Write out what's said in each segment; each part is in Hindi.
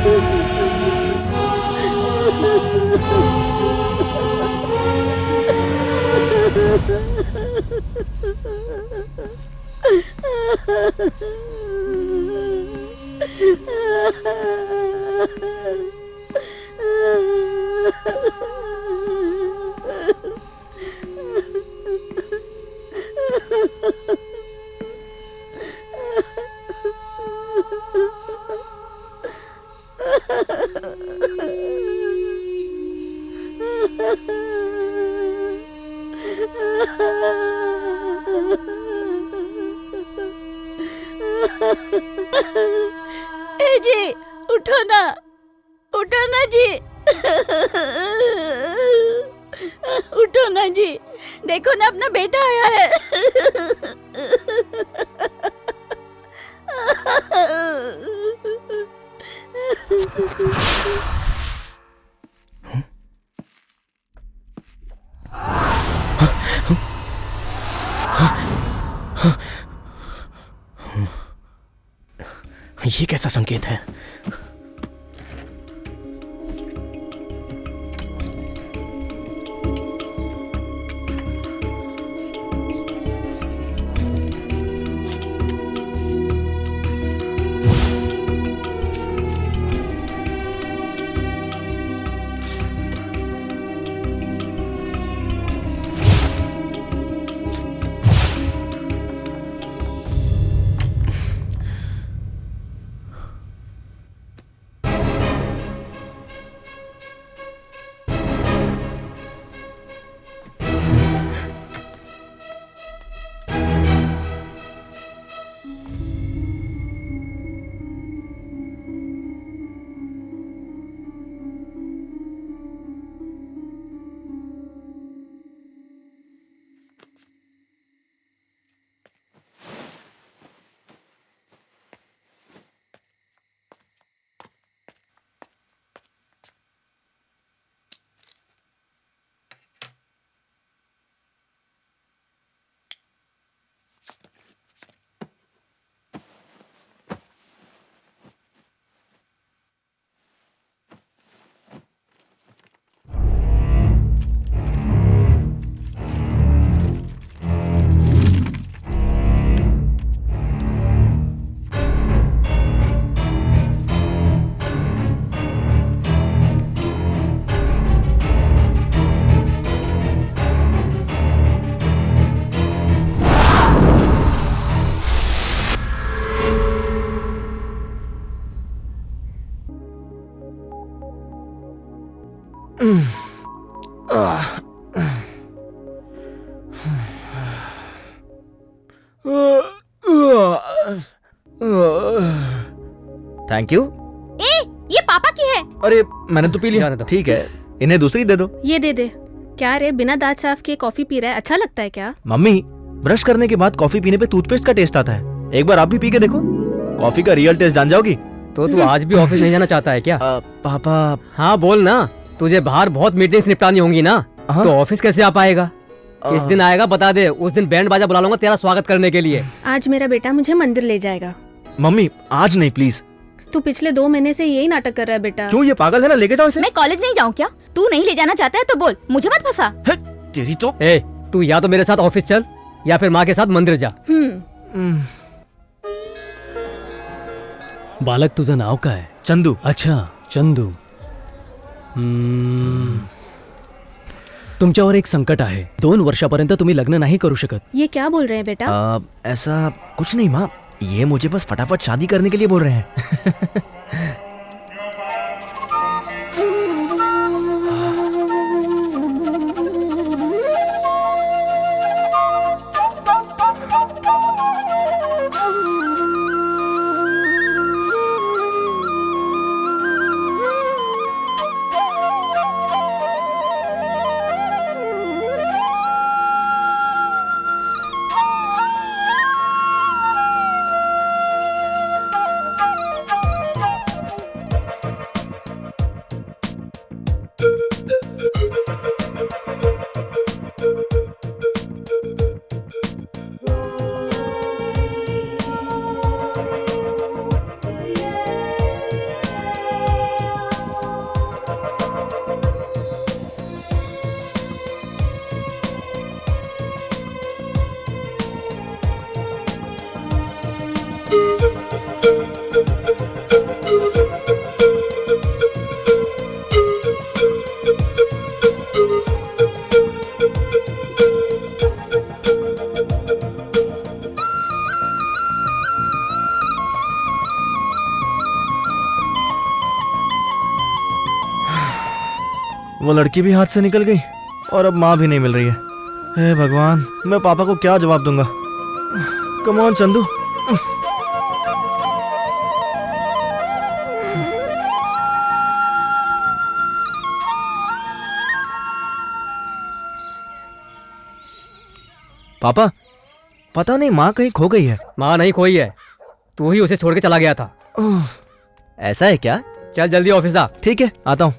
ए जी, उठो ना जी। उठो ना जी, देखो ना अपना बेटा आया है। ये कैसा संकेत है? Thank you. ए, ये पापा की है। अरे मैंने तो पी लिया। ठीक है, इन्हें दूसरी दे दो। ये दे दे। क्या रे, बिना दांत साफ किए कॉफी पी रहा है? अच्छा लगता है क्या? मम्मी, ब्रश करने के बाद कॉफी पीने पे टूथपेस्ट का टेस्ट आता है। एक बार आप भी पी के देखो, कॉफी का रियल टेस्ट जान जाओगी। तो तू आज भी ऑफिस नहीं जाना चाहता है क्या? पापा। हाँ बोल ना, तुझे बाहर बहुत मीटिंग्स निपटानी होंगी ना, तो ऑफिस कैसे आ पाएगा? किस दिन आएगा बता दे, उस दिन बैंड बाजा बुला लूंगा तेरा स्वागत करने के लिए। आज मेरा बेटा मुझे मंदिर ले जाएगा। मम्मी आज नहीं प्लीज। तू पिछले 2 महीने से यही नाटक कर रहा है बेटा। क्यों, ये पागल है ना, लेके जाओ इसे। मैं कॉलेज नहीं जाऊँ क्या? तू नहीं ले जाना चाहता है तो बोल, मुझे मत फंसा। तेरी तो। ए, तू या तो मेरे साथ ऑफिस चल या फिर माँ के साथ मंदिर जा। बालक तुझं नाव काय? चंदू। अच्छा चंदू. तुमच्यावर एक संकट आहे. 2 वर्षापर्यंत तुम्ही लग्न नाही करू शकत. ये क्या बोल रहे हैं बेटा? ऐसा कुछ नहीं माँ, ये मुझे बस फटाफट शादी करने के लिए बोल रहे हैं। वो लड़की भी हाथ से निकल गई और अब माँ भी नहीं मिल रही है। हे भगवान, मैं पापा को क्या जवाब दूंगा? Come on Chandu. पापा, पता नहीं माँ कहीं खो गई है। माँ नहीं खोई है, तू ही उसे छोड़ के चला गया था। ओह, ऐसा है क्या? चल जल्दी ऑफिस आ। ठीक है, आता हूँ।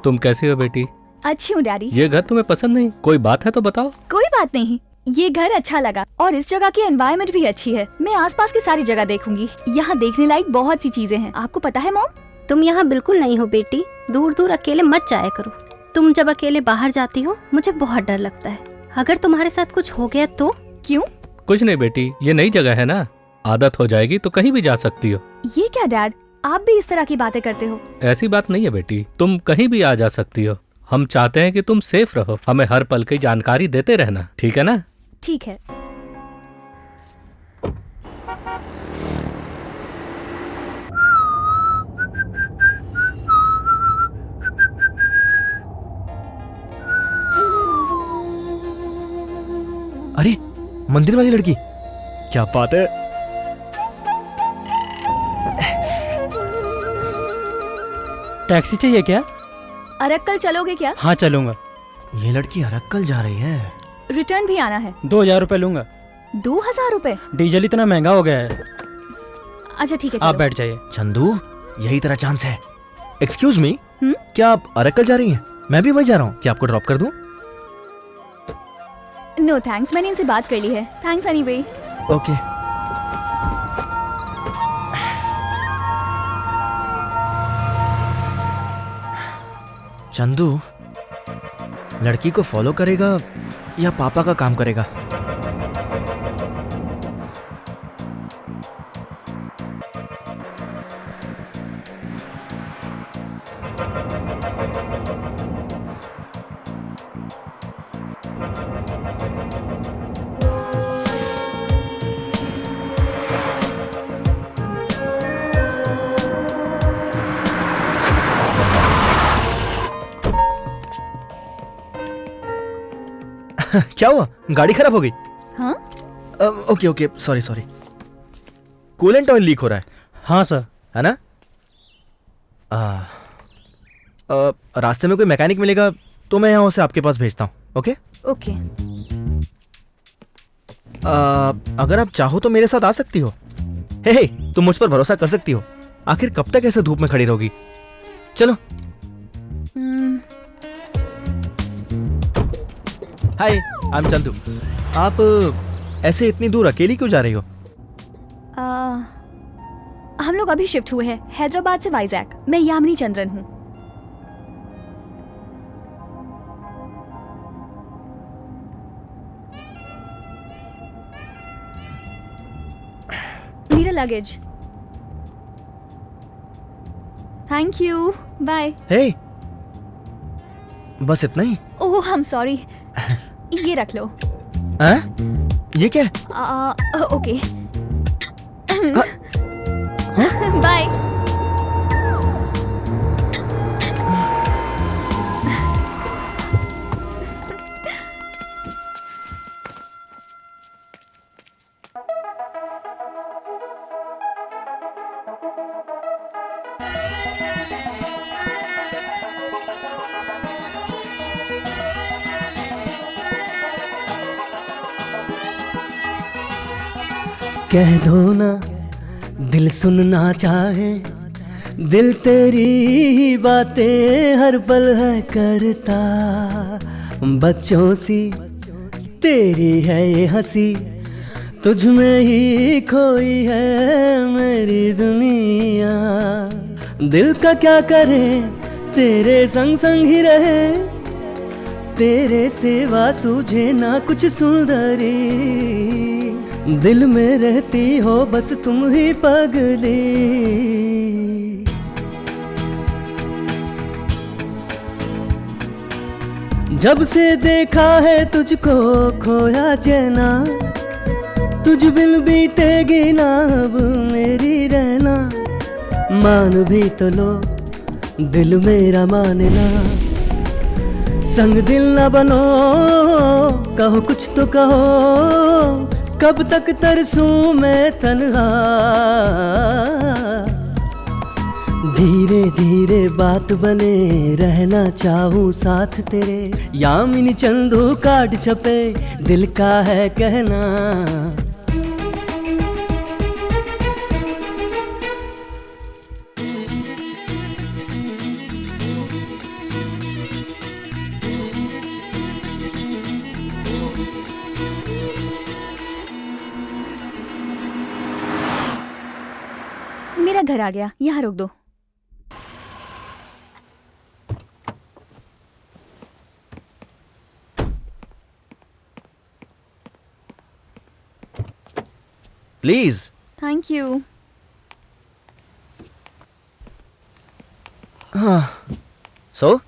तुम कैसी हो बेटी? अच्छी हूँ डैडी। ये घर तुम्हें पसंद नहीं? कोई बात है तो बताओ। कोई बात नहीं, ये घर अच्छा लगा और इस जगह की एनवायरनमेंट भी अच्छी है। मैं आसपास की सारी जगह देखूंगी। यहाँ देखने लायक बहुत सी चीजें हैं। आपको पता है मॉम? तुम यहाँ बिल्कुल नहीं हो बेटी, दूर दूर अकेले मत जाया करो। तुम जब अकेले बाहर जाती हो मुझे बहुत डर लगता है, अगर तुम्हारे साथ कुछ हो गया तो? क्यों? कुछ नहीं बेटी, ये नई जगह है ना, आदत हो जाएगी तो कहीं भी जा सकती हो। ये क्या डैड, आप भी इस तरह की बातें करते हो? ऐसी बात नहीं है बेटी, तुम कहीं भी आ जा सकती हो। हम चाहते हैं कि तुम सेफ रहो, हमें हर पल की जानकारी देते रहना, ठीक है ना? ठीक है। अरे, मंदिर वाली लड़की, क्या बात है। टैक्सी चाहिए क्या? अरक्कल चलोगे क्या? हाँ चलूंगा। ये लड़की अरक्कल जा रही है। रिटर्न भी आना है। 2000 रुपए लूंगा। 2000 रुपए? डीजल इतना महंगा हो गया है। अच्छा ठीक है, आप चलो। बैठ जाइए। चंदू, यही तेरा चांस है। एक्सक्यूज मी, हम्म? क्या आप अरक्कल जा रही हैं? मैं भी वही जा रहा हूँ, क्या आपको ड्रॉप कर दूं? नो थैंक्स, मैंने इनसे बात कर ली है। Thanks anyway. ओके। चंदू लड़की को फॉलो करेगा या पापा का काम करेगा? क्या हुआ? गाड़ी खराब हो गई? हाँ? Okay okay, sorry sorry. Coolant oil leak हो रहा है। हाँ सर। है ना? रास्ते में कोई मैकेनिक मिलेगा तो मैं यहाँ से आपके पास भेजता हूँ। Okay okay. अगर आप चाहो तो मेरे साथ आ सकती हो। हे, तुम मुझ पर भरोसा कर सकती हो। आखिर कब तक ऐसे धूप में खड़ी रहोगी? चलो। हाय, आई एम चंदू। आप ऐसे इतनी दूर अकेली क्यों जा रही हो? हम लोग अभी शिफ्ट हुए हैं हैदराबाद से वाइजैक। मैं यामिनी चंद्रन हूँ। मेरा luggage. Thank you, bye. Hey, बस इतना ही? ओह आई एम सॉरी। ये रख लो। ये क्या है? ओके। बाय। कह दो ना दिल सुनना चाहे, दिल तेरी ही बातें हर पल है करता। बच्चों सी तेरी है ये हंसी, तुझ में ही खोई है मेरी दुनिया। दिल का क्या करे, तेरे संग संग ही रहे, तेरे सिवा सूझे ना कुछ सुंदरी। दिल में रहती हो बस तुम ही पगली। जब से देखा है तुझको खोया चैना, तुझ बिन बीतेगी ना अब मेरी रहना, मान भी तो लो दिल मेरा माने ना। संग दिल न बनो, कहो कुछ तो कहो, कब तक तरसूं मैं तन्हा। धीरे धीरे बात बने, रहना चाहूं साथ तेरे, यामिनी चंदू काट छपे दिल का है कहना। मेरा घर आ गया, यहाँ रोक दो। प्लीज। Thank you. हाँ, सो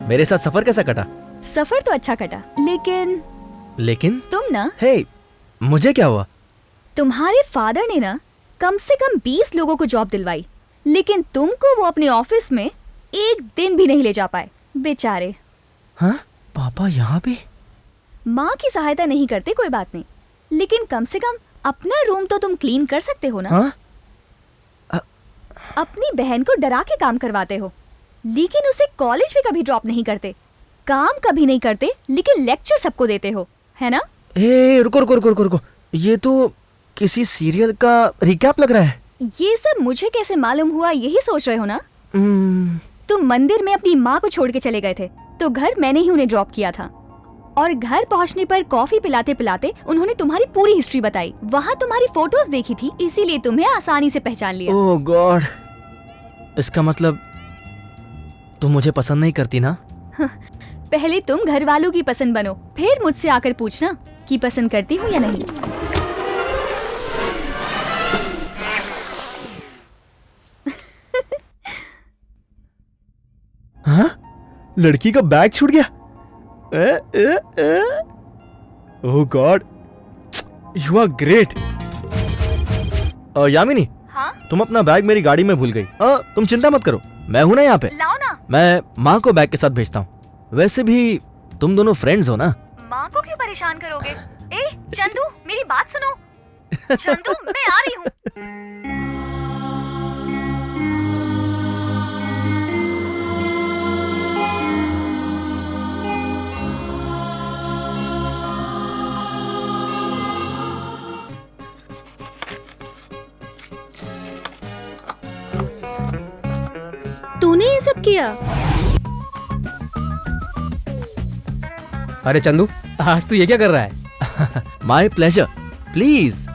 मेरे साथ सफर कैसा कटा? सफर तो अच्छा कटा, लेकिन तुम ना, हे, मुझे क्या हुआ? तुम्हारे फादर ने ना कम से कम 20 लोगों को जॉब दिलवाई, लेकिन तुमको वो अपने ऑफिस में एक दिन भी नहीं ले जा पाए, बेचारे। हाँ, पापा यहाँ पे? माँ की सहायता नहीं करते कोई बात नहीं, लेकिन कम से कम अपना रूम तो तुम क्लीन कर सकते हो ना। हाँ? अपनी बहन को डरा के काम करवाते हो, लेकिन उसे कॉलेज भी कभी ड्रॉप नहीं करते, काम कभी नहीं करते, लेकिन लेक्चर सबको देते हो, है ना? ए, रुको, ये तो किसी सीरियल का रिकैप लग रहा है। ये सब मुझे कैसे मालूम हुआ, यही सोच रहे हो ना? तुम मंदिर में अपनी माँ को छोड़ के चले गए थे, तो घर मैंने ही उन्हें ड्रॉप किया था, और घर पहुँचने पर कॉफी पिलाते पिलाते उन्होंने तुम्हारी पूरी हिस्ट्री बताई। वहाँ तुम्हारी फोटोज देखी थी, इसीलिए तुम्हें आसानी से पहचान लिया। ओह गॉड, इसका मतलब तुम मुझे पसंद नहीं करती ना? पहले तुम घर वालों की पसंद बनो, फिर मुझसे आकर पूछना कि पसंद करती हूँ या नहीं। हाँ? लड़की का बैग छूट गया। Oh god, you are great. Yamini, हाँ? तुम अपना बैग मेरी गाड़ी में भूल गई। तुम चिंता मत करो, मैं हूं ना यहाँ पे। लाओ ना। मैं माँ को बैग के साथ भेजता हूँ। वैसे भी तुम दोनों फ्रेंड्स हो ना। माँ को क्यों परेशान करोगे? ए चंदू, मेरी बात सुनो। चंदू, मैं आ रही हूँ। तूने ये सब किया? अरे चंदू, आज तू ये क्या कर रहा है? My pleasure, please.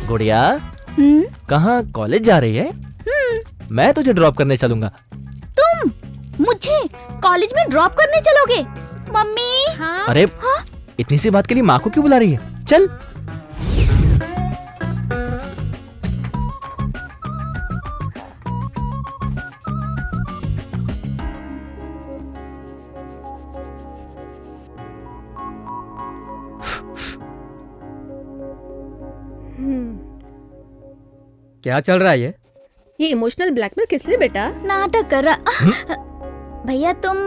गुड़िया, कहाँ कॉलेज जा रही है? मैं तुझे ड्रॉप करने चलूंगा। तुम मुझे कॉलेज में ड्रॉप करने चलोगे? मम्मी। हाँ? अरे हाँ? इतनी सी बात के लिए माँ को क्यों बुला रही है? चल। क्या चल रहा है ये इमोशनल ब्लैकमेल किस लिए बेटा? नाटक कर रहा। भैया तुम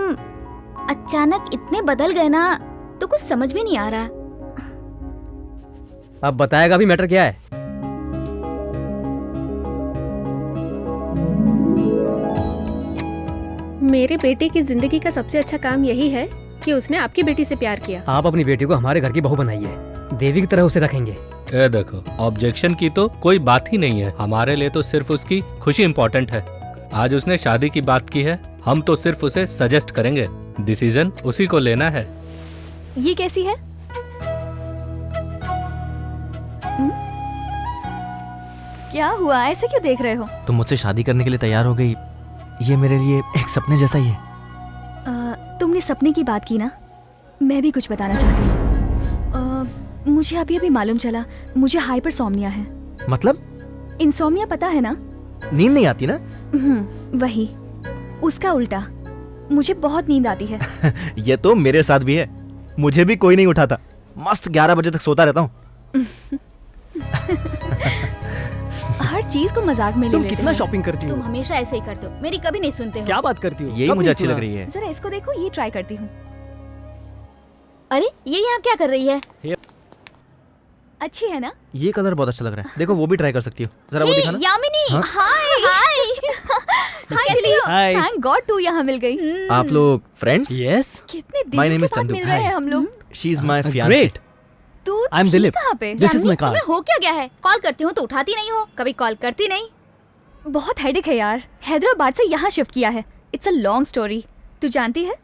अचानक इतने बदल गए ना, तो कुछ समझ में नहीं आ रहा। अब बताएगा भी मैटर क्या है? मेरे बेटे की जिंदगी का सबसे अच्छा काम यही है कि उसने आपकी बेटी से प्यार किया। आप अपनी बेटी को हमारे घर की बहू बनाइए, देवी की तरह उसे रखेंगे। ए देखो, ऑब्जेक्शन की तो कोई बात ही नहीं है। हमारे लिए तो सिर्फ उसकी खुशी इम्पोर्टेंट है। आज उसने शादी की बात की है, हम तो सिर्फ उसे सजेस्ट करेंगे, डिसीजन उसी को लेना है। ये कैसी है? क्या हुआ, ऐसे क्यों देख रहे हो? तुम मुझसे शादी करने के लिए तैयार हो गई, ये मेरे लिए एक सपने जैसा ही है। तुमने सपने की बात की ना, मैं भी कुछ बताना चाहती हूँ। मुझे अभी अभी मालूम चला, मुझे हाइपरसोमनिया है। मतलब? इंसोमनिया पता है ना? नींद नहीं आती ना? वही, उसका उल्टा। मुझे बहुत नींद आती है। ये तो मेरे साथ भी है, मुझे भी कोई नहीं उठाता। मस्त 11 बजे तक सोता रहता हूँ। हर चीज को मजाक में ले तुम लेते कितना हो। शॉपिंग करती तुम हो? हमेशा ऐसे ही करते हो, मेरी कभी नहीं सुनते हो। क्या बात करती हो? यही कब मुझे नहीं अच्छी सुना? लग रही है। जरा इसको देखो, ये ट्राई करती हूँ। अरे ये यहाँ क्या कर रही है? अच्छी है ना? ये कलर बहुत अच्छा लग रहा है। देखो वो भी ट्राई कर सकती हो, जरा वो हे, दिखाना। यामिनी, हाँ? हाय हाय। कैसी हो? हाय। थैंक गॉड तू यहाँ मिल गई। आप लोग फ्रेंड्स? यस। कितने My दिन name के is बाद चंदू। मिल रहे हैं Hi. हम लोग। She is my fiance. Great. तू I'm थी दिलीप। कहाँ पे? This is Yamini, my car. तुम्हें हो क्या गया है? कॉल करती हूँ तो उठाती नहीं हो, कभी कॉल करती नहीं। बहुत हेडेक है यार, हैदराबाद से यहाँ शिफ्ट किया है। It's a long story. तू जानती है,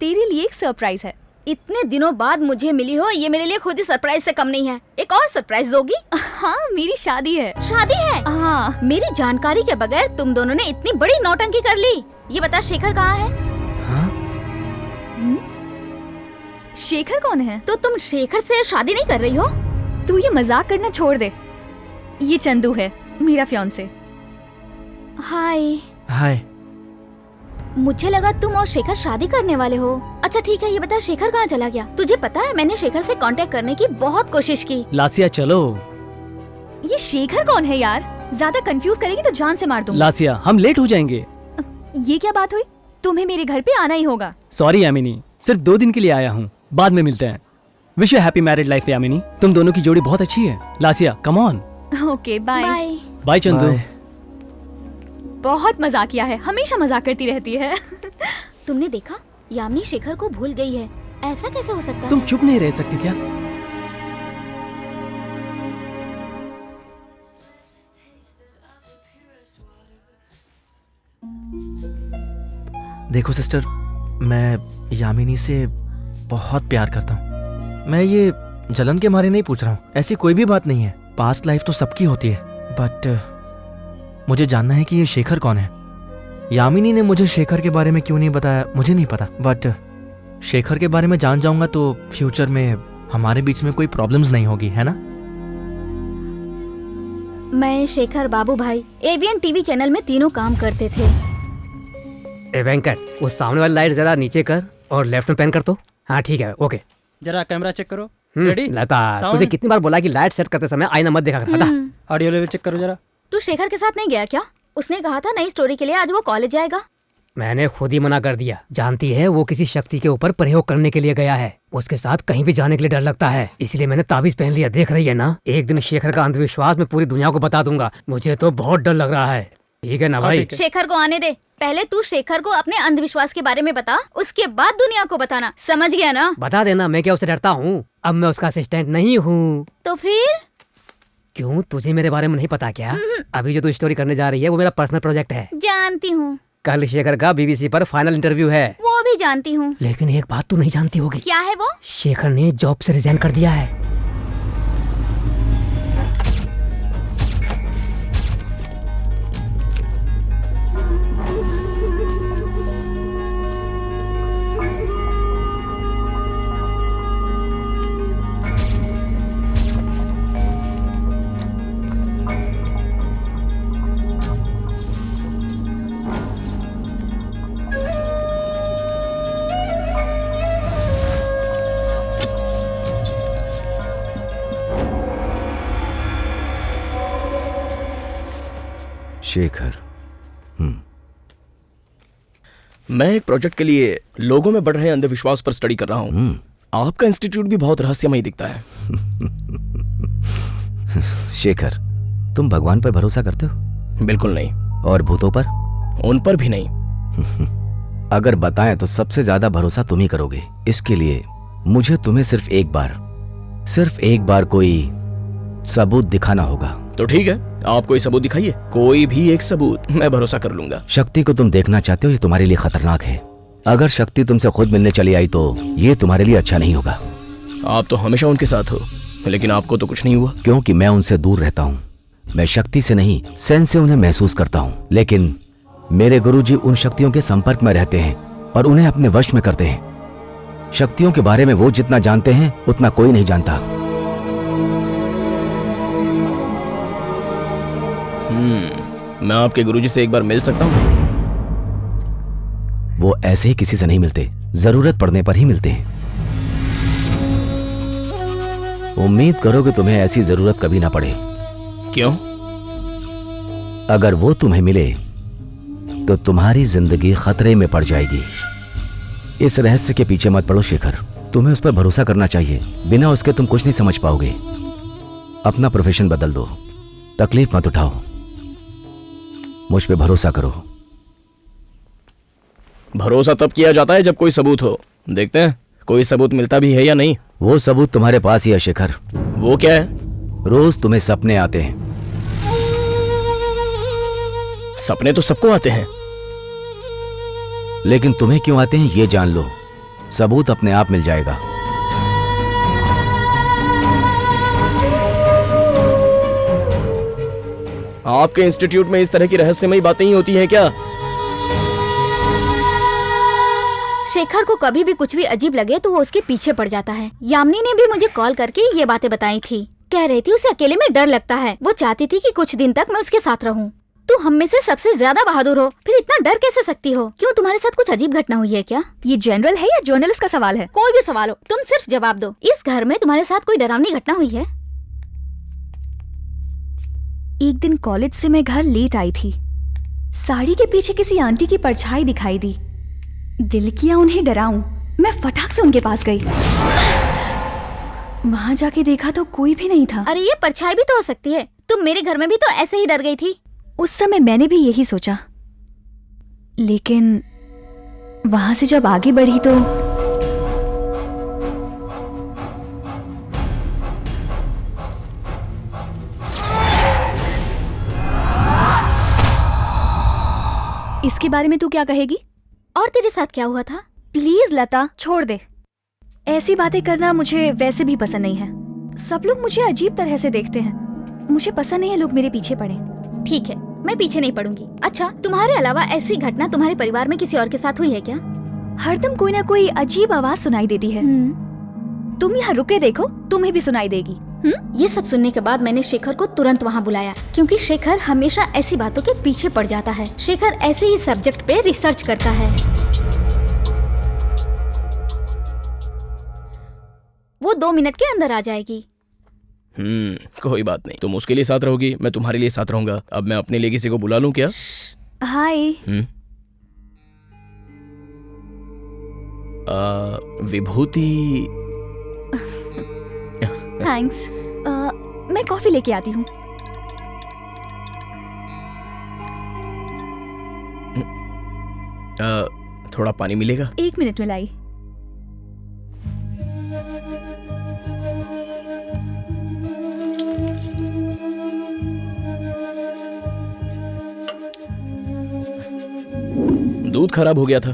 तेरे लिए एक सरप्राइज है। इतने दिनों बाद मुझे मिली हो, ये मेरे लिए खुद ही सरप्राइज से कम नहीं है। एक और सरप्राइज दोगी? हाँ, मेरी शादी है। शादी है? हाँ। मेरी जानकारी के बगैर तुम दोनों ने इतनी बड़ी नौटंकी कर ली। ये बता शेखर कहाँ है? शेखर कौन है? तो तुम शेखर से शादी नहीं कर रही हो? तू ये मजाक करना छोड़ दे। ये चंदू है, मेरा फियांसे। हाय। हाय। मुझे लगा तुम और शेखर शादी करने वाले हो। अच्छा ठीक है, ये बता शेखर कहाँ चला गया? तुझे पता है मैंने शेखर से कांटेक्ट करने की बहुत कोशिश की। लासिया चलो। ये शेखर कौन है यार? ज्यादा कंफ्यूज करेगी तो जान से मार दूंगा। लासिया हम लेट हो जाएंगे। ये क्या बात हुई? तुम्हें मेरे घर पे आना ही होगा। सॉरी यामिनी, सिर्फ 2 दिन के लिए आया हूँ, बाद में मिलते हैं। Wish you happy married life Yamini, तुम दोनों की जोड़ी बहुत अच्छी है। Lasya come on. Okay bye. Bye. Bye Chandu. Bye. बहुत मजाक किया है, हमेशा मजाक करती रहती है। तुमने देखा, यामिनी शेखर को भूल गई है। ऐसा कैसे हो सकता तुम है? चुप नहीं रह सकती क्या? देखो सिस्टर, मैं यामिनी से बहुत प्यार करता हूँ। मैं ये जलन के मारे नहीं पूछ रहा हूँ, ऐसी कोई भी बात नहीं है। पास्ट लाइफ तो सबकी होती है, बट मुझे जानना है कि ये शेखर कौन है। यामिनी ने मुझे शेखर के बारे में क्यों नहीं बताया मुझे नहीं पता, बट शेखर के बारे में जान जाऊंगा तो फ्यूचर में हमारे बीच में कोई प्रॉब्लम्स नहीं होगी, है ना? मैं शेखर बाबू भाई एवीएन टीवी चैनल में तीनों काम करते थे। ए वेंकट, वो सामने वाली लाइट जरा नीचे कर और लेफ्ट में पैन कर तो। हाँ ठीक है, ओके। जरा कैमरा चेक करो। रेडी? लता, Sound? तुझे कितनी बार बोला कि लाइट सेट करते समय आईना मत देखा कर। हटा। ऑडियो लेवल चेक करो जरा। तू शेखर के साथ नहीं गया क्या? उसने कहा था नई स्टोरी के लिए आज वो कॉलेज जाएगा। मैंने खुद ही मना कर दिया। जानती है, वो किसी शक्ति के ऊपर प्रयोग करने के लिए गया है। उसके साथ कहीं भी जाने के लिए डर लगता है, इसलिए मैंने ताबीज पहन लिया। देख रही है ना, एक दिन शेखर का अंधविश्वास मैं पूरी दुनिया को बता दूंगा। मुझे तो बहुत डर लग रहा है। ठीक है ना भाई? ठीक है। शेखर को आने दे। पहले तू शेखर को अपने अंधविश्वास के बारे में बता, उसके बाद दुनिया को बताना। समझ गया ना? बता देना, मैं क्या उससे डरता हूँ? अब मैं उसका असिस्टेंट नहीं हूँ। तो फिर क्यों, तुझे मेरे बारे में नहीं पता क्या? अभी जो तू स्टोरी करने जा रही है वो मेरा पर्सनल प्रोजेक्ट है। जानती हूँ। कल शेखर का बीबीसी पर फाइनल इंटरव्यू है। वो भी जानती हूँ। लेकिन एक बात तू नहीं जानती होगी। क्या है वो? शेखर ने जॉब से रिजाइन कर दिया है। शेखर। मैं एक प्रोजेक्ट के लिए लोगों में बढ़ रहे अंधविश्वास पर स्टडी कर रहा हूँ। आपका इंस्टीट्यूट भी बहुत रहस्यमय दिखता है। शेखर, तुम भगवान पर भरोसा करते हो? बिल्कुल नहीं। और भूतों पर? उन पर भी नहीं। अगर बताएं तो सबसे ज्यादा भरोसा तुम ही करोगे। इसके लिए मुझे तुम्हें सिर्फ एक बार कोई सबूत दिखाना होगा। तो ठीक है, आप कोई सबूत दिखाइए। कोई भी एक सबूत, मैं भरोसा कर लूंगा। शक्ति को तुम देखना चाहते हो, ये तुम्हारे लिए खतरनाक है। अगर शक्ति तुमसे खुद मिलने चली आई तो ये तुम्हारे लिए अच्छा नहीं होगा। आप तो हमेशा उनके साथ हो, लेकिन आपको तो कुछ नहीं हुआ। क्योंकि मैं उनसे दूर रहता हूँ। मैं शक्ति से नहीं, सेंस से उन्हें महसूस करता हूँ। लेकिन मेरे गुरुजी उन शक्तियों के संपर्क में रहते हैं और उन्हें अपने वश में करते हैं। शक्तियों के बारे में वो जितना जानते हैं उतना कोई नहीं जानता। मैं आपके गुरुजी से एक बार मिल सकता हूँ? वो ऐसे ही किसी से नहीं मिलते, जरूरत पड़ने पर ही मिलते हैं। उम्मीद करो कि तुम्हें ऐसी जरूरत कभी ना पड़े। क्यों? अगर वो तुम्हें मिले तो तुम्हारी जिंदगी खतरे में पड़ जाएगी। इस रहस्य के पीछे मत पड़ो शेखर, तुम्हें उस पर भरोसा करना चाहिए। बिना उसके तुम कुछ नहीं समझ पाओगे। अपना प्रोफेशन बदल दो, तकलीफ मत उठाओ, मुझ पे भरोसा करो। भरोसा तब किया जाता है जब कोई सबूत हो। देखते हैं कोई सबूत मिलता भी है या नहीं। वो सबूत तुम्हारे पास ही है शेखर। वो क्या है? रोज तुम्हें सपने आते हैं। सपने तो सबको आते हैं, लेकिन तुम्हें क्यों आते हैं ये जान लो, सबूत अपने आप मिल जाएगा। आपके इंस्टीट्यूट में इस तरह की रहस्यमयी बातें ही होती हैं क्या? शेखर को कभी भी कुछ भी अजीब लगे तो वो उसके पीछे पड़ जाता है। यामिनी ने भी मुझे कॉल करके ये बातें बताई थी। कह रही थी उसे अकेले में डर लगता है। वो चाहती थी कि कुछ दिन तक मैं उसके साथ रहूं। तू हम में से सबसे ज्यादा बहादुर हो, फिर इतना डर कैसे सकती हो? क्यों, तुम्हारे साथ कुछ अजीब घटना हुई है क्या? ये जनरल है या जर्नलिस्ट का सवाल है? कोई भी सवाल हो, तुम सिर्फ जवाब दो। इस घर में तुम्हारे साथ कोई डरावनी घटना हुई है? एक दिन कॉलेज से मैं घर लेट आई थी। साड़ी के पीछे किसी आंटी की परछाई दिखाई दी। दिल किया उन्हें डराऊं। मैं फटाक से उनके पास गई। वहां जाके देखा तो कोई भी नहीं था। अरे ये परछाई भी तो हो सकती है। तुम मेरे घर में भी तो ऐसे ही डर गई थी। उस समय मैंने भी यही सोचा, लेकिन वहां से जब आगे बढ़ी तो इसके बारे में तू क्या कहेगी? और तेरे साथ क्या हुआ था? प्लीज लता, छोड़ दे। ऐसी बातें करना मुझे वैसे भी पसंद नहीं है। सब लोग मुझे अजीब तरह से देखते हैं। मुझे पसंद नहीं है लोग मेरे पीछे पड़े। ठीक है, मैं पीछे नहीं पड़ूंगी। अच्छा, तुम्हारे अलावा ऐसी घटना तुम्हारे परिवार में किसी और के साथ हुई है क्या? हरदम कोई ना कोई अजीब आवाज सुनाई देती है। तुम यहाँ रुके देखो, तुम्हें भी सुनाई देगी। ये सब सुनने के बाद मैंने शेखर को तुरंत वहाँ बुलाया, क्योंकि शेखर हमेशा ऐसी बातों के पीछे पड़ जाता है। शेखर ऐसे ही सब्जेक्ट पे रिसर्च करता है। वो 2 मिनट के अंदर आ जाएगी। कोई बात नहीं, तुम उसके लिए साथ रहोगी, मैं तुम्हारे लिए साथ रहूंगा। अब मैं अपने लिए किसी को बुला लूं क्या? हाय। विभूति। थैंक्स। मैं कॉफी लेके आती हूँ। थोड़ा पानी मिलेगा? 1 मिनट में लाई। दूध खराब हो गया था।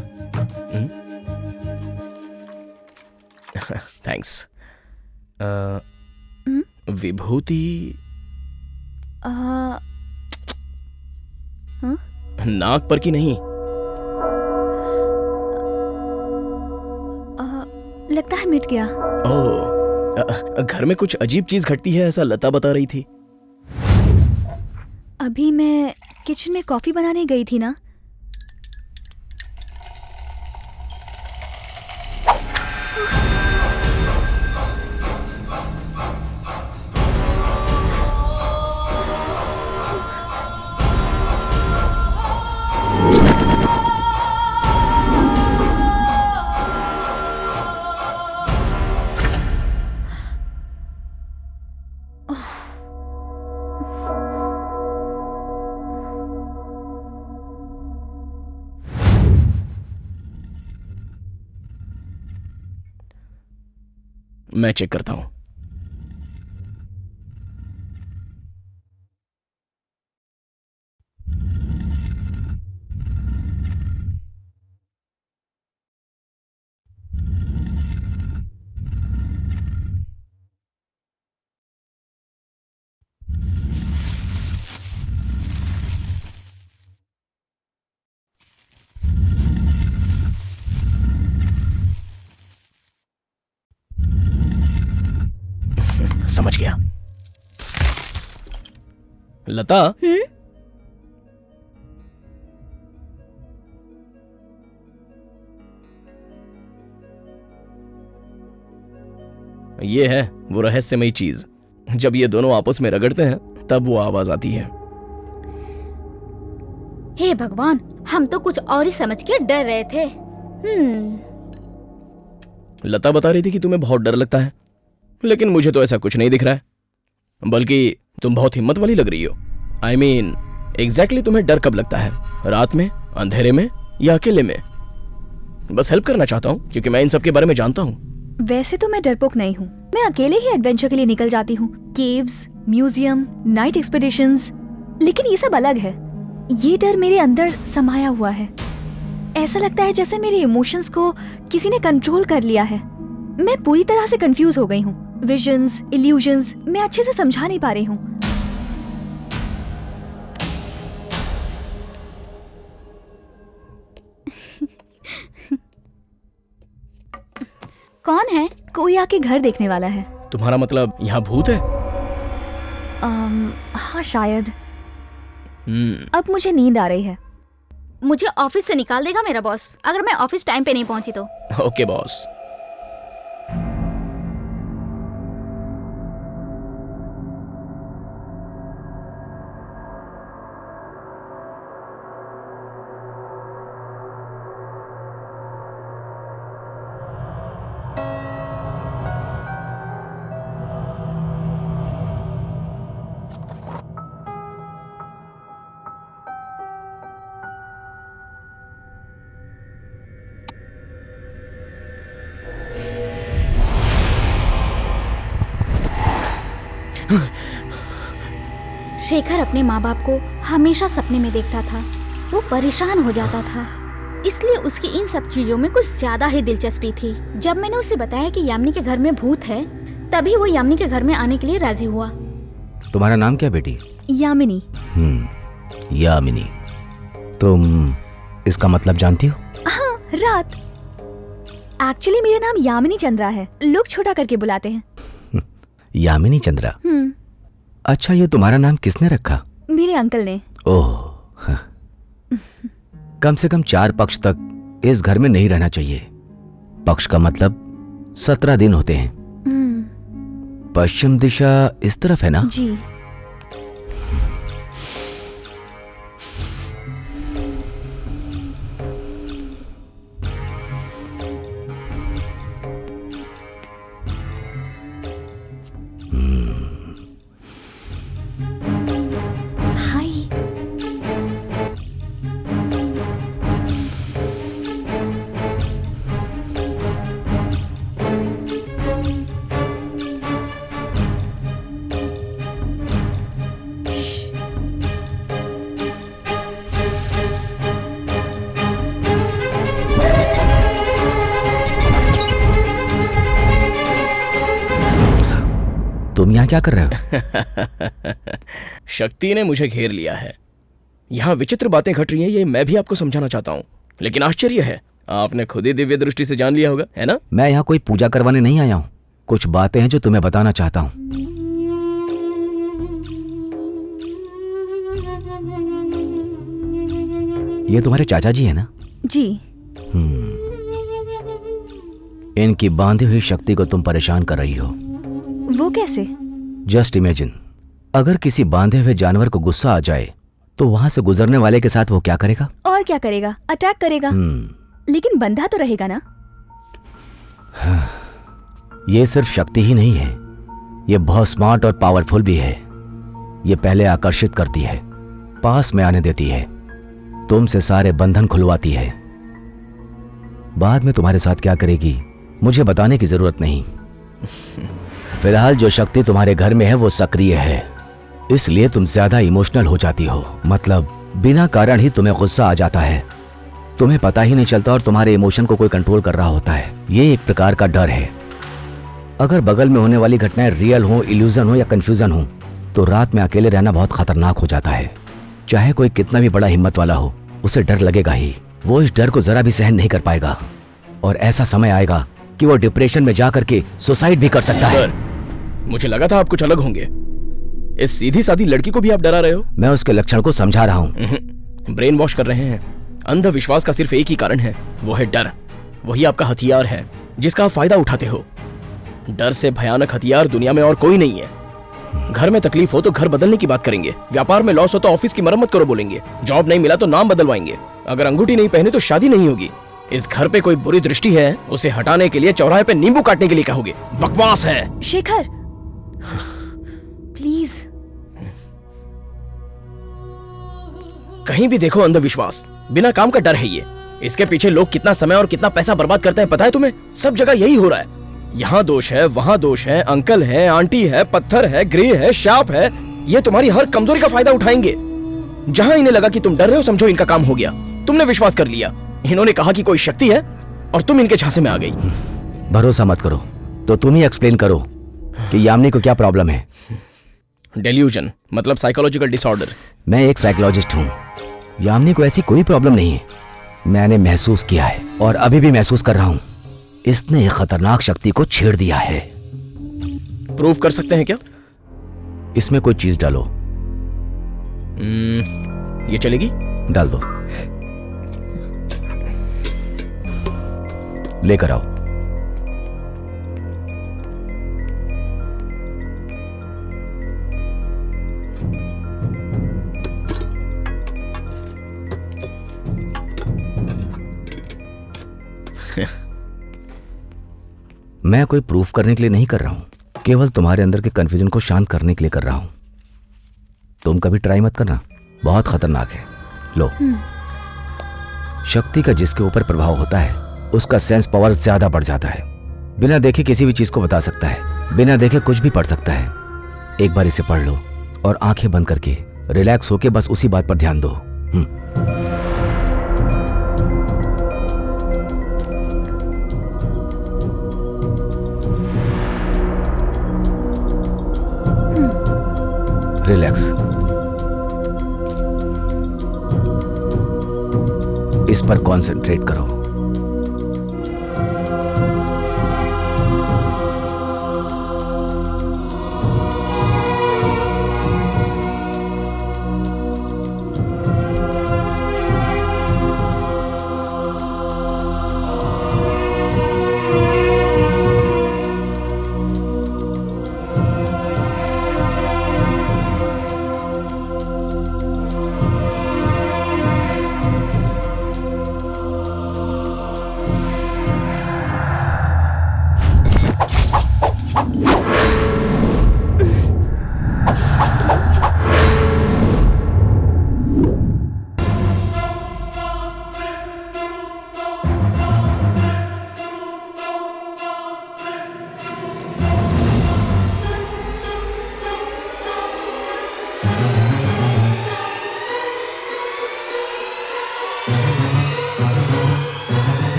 थैंक्स। विभूति। नाक पर की नहीं? लगता है मिट गया। ओह, घर में कुछ अजीब चीज घटती है ऐसा लता बता रही थी। अभी मैं किचन में कॉफी बनाने गई थी ना। मैं चेक करता हूं। समझ गया। लता, ये है वो रहस्यमयी चीज। जब ये दोनों आपस में रगड़ते हैं तब वो आवाज आती है। हे भगवान, हम तो कुछ और ही समझ के डर रहे थे। लता बता रही थी कि तुम्हें बहुत डर लगता है, लेकिन मुझे तो ऐसा कुछ नहीं दिख रहा है, बल्कि तुम बहुत हिम्मत वाली लग रही हो। I mean, एग्जैक्टली तुम्हें डर कब लगता है? रात में, अंधेरे में या अकेले में? बस हेल्प करना चाहता हूँ क्योंकि मैं इन सब के बारे में जानता हूँ। वैसे तो मैं डरपोक नहीं हूँ, मैं अकेले ही एडवेंचर के लिए निकल जाती हूँ। Caves, museum, night expeditions. लेकिन ये सब अलग है। ये डर मेरे अंदर समाया हुआ है। ऐसा लगता है जैसे मेरे इमोशंस को किसी ने कंट्रोल कर लिया है। मैं पूरी तरह से कंफ्यूज हो गई हूँ। विजन्स, इल्यूजन्स मैं अच्छे से समझा नहीं पा रही हूँ। कौन है? कोई आके घर देखने वाला है। तुम्हारा मतलब यहाँ भूत है? हाँ शायद। अब मुझे नींद आ रही है। मुझे ऑफिस से निकाल देगा मेरा बॉस अगर मैं ऑफिस टाइम पे नहीं पहुंची तो। Okay boss. शेखर अपने माँ बाप को हमेशा सपने में देखता था। वो परेशान हो जाता था, इसलिए उसकी इन सब चीजों में कुछ ज्यादा ही दिलचस्पी थी। जब मैंने उसे बताया कि यामिनी के घर में भूत है, तभी वो यामिनी के घर में आने के लिए राजी हुआ। तुम्हारा नाम क्या बेटी? यामिनी। यामिनी। तुम इसका मतलब जानती हो? हाँ, रात। एक्चुअली मेरा नाम यामिनी चंद्रा है, लोग छोटा करके बुलाते हैं। यामिनी चंद्रा। अच्छा, ये तुम्हारा नाम किसने रखा? मेरे अंकल ने। ओह, कम से कम 4 पक्ष तक इस घर में नहीं रहना चाहिए। पक्ष का मतलब 17 दिन होते हैं। पश्चिम दिशा इस तरफ है ना? जी। तुम यहाँ क्या कर रहे हो? शक्ति ने मुझे घेर लिया है। यहाँ विचित्र बातें घट रही हैं, ये मैं भी आपको समझाना चाहता हूँ, लेकिन आश्चर्य है आपने खुद ही दिव्य दृष्टि से जान लिया होगा, है ना? मैं यहाँ कोई पूजा करवाने नहीं आया हूँ। कुछ बातें हैं जो तुम्हें बताना चाहता हूँ। ये तुम्हारे चाचा जी है ना? जी। इनकी बांधी हुई शक्ति को तुम परेशान कर रही हो। वो कैसे? जस्ट इमेजिन, अगर किसी बांधे हुए जानवर को गुस्सा आ जाए तो वहां से गुजरने वाले के साथ वो क्या करेगा? और क्या करेगा? अटैक करेगा। लेकिन बंधा तो रहेगा ना? ये सिर्फ शक्ति ही नहीं है, ये बहुत स्मार्ट और पावरफुल भी है। ये पहले आकर्षित करती है, पास में आने देती है, तुमसे सारे बंधन खुलवाती है। बाद में तुम्हारे साथ क्या करेगी मुझे बताने की जरूरत नहीं। फिलहाल जो शक्ति तुम्हारे घर में है वो सक्रिय है, इसलिए तुम ज्यादा इमोशनल हो जाती हो। मतलब बिना कारण ही तुम्हें गुस्सा आ जाता है, तुम्हें पता ही नहीं चलता और तुम्हारे इमोशन को कोई कंट्रोल कर रहा होता है। ये एक प्रकार का डर है। अगर बगल में होने वाली घटनाएं रियल हो, इल्यूजन हो या कंफ्यूजन हो, तो रात में अकेले रहना बहुत खतरनाक हो जाता है। चाहे कोई कितना भी बड़ा हिम्मत वाला हो, उसे डर लगेगा ही। वो इस डर को जरा भी सहन नहीं कर पाएगा और ऐसा समय आएगा कि वो डिप्रेशन में जाकर के सुसाइड भी कर सकता है। सर, मुझे लगा था आप कुछ अलग होंगे। इस सीधी सादी लड़की को भी आप डरा रहे हो? मैं उसके लक्षण को समझा रहा हूँ। ब्रेन वॉश कर रहे हैं। अंधविश्वास का सिर्फ एक ही कारण है, वो है डर। वही आपका हथियार है जिसका आप फायदा उठाते हो। डर से भयानक हथियार दुनिया में और कोई नहीं है। घर में तकलीफ हो तो घर बदलने की बात करेंगे, व्यापार में लॉस हो तो ऑफिस की मरम्मत करो बोलेंगे, जॉब नहीं मिला तो नाम बदलवाएंगे, अगर अंगूठी नहीं पहने तो शादी नहीं होगी, इस घर पे कोई बुरी दृष्टि है उसे हटाने के लिए चौराहे पे नींबू काटने के लिए कहोगे। बकवास है। शेखर प्लीज। कहीं भी देखो अंधविश्वास, बिना काम का डर है ये। इसके पीछे लोग कितना समय और कितना पैसा बर्बाद करते हैं पता है तुम्हें? सब जगह यही हो रहा है। यहाँ दोष है, वहाँ दोष है, अंकल है, आंटी है, पत्थर है, ग्रह है, शाप है, ये तुम्हारी हर कमजोरी का फायदा उठाएंगे। जहाँ इन्हें लगा कि तुम डर रहे हो समझो इनका काम हो गया, तुमने विश्वास कर लिया। इन्होंने कहा कि कोई शक्ति है और तुम इनके झांसे में आ गई। भरोसा मत करो तो तुम ही एक्सप्लेन करो कि यामिनी को क्या प्रॉब्लम है। डेल्यूजन मतलब साइकोलॉजिकल डिसऑर्डर। मैं एक साइकोलॉजिस्ट हूँ। यामिनी को ऐसी कोई प्रॉब्लम नहीं है। मैंने महसूस किया है और अभी भी महसूस कर रहा हूँ। इसने एक खतरनाक शक्ति को छेड़ दिया है। प्रूव कर सकते हैं क्या? इसमें कोई चीज डालो। ये चलेगी? डाल दो। लेकर आओ। मैं कोई प्रूफ करने के लिए नहीं कर रहा हूं, केवल तुम्हारे अंदर के कंफ्यूजन को शांत करने के लिए कर रहा हूं। तुम कभी ट्राई मत करना, बहुत खतरनाक है। लो। शक्ति का जिसके ऊपर प्रभाव होता है उसका सेंस पावर ज्यादा बढ़ जाता है। बिना देखे किसी भी चीज को बता सकता है, बिना देखे कुछ भी पढ़ सकता है। एक बार इसे पढ़ लो और आंखें बंद करके रिलैक्स होके बस उसी बात पर ध्यान दो। रिलैक्स। इस पर कंसंट्रेट करो।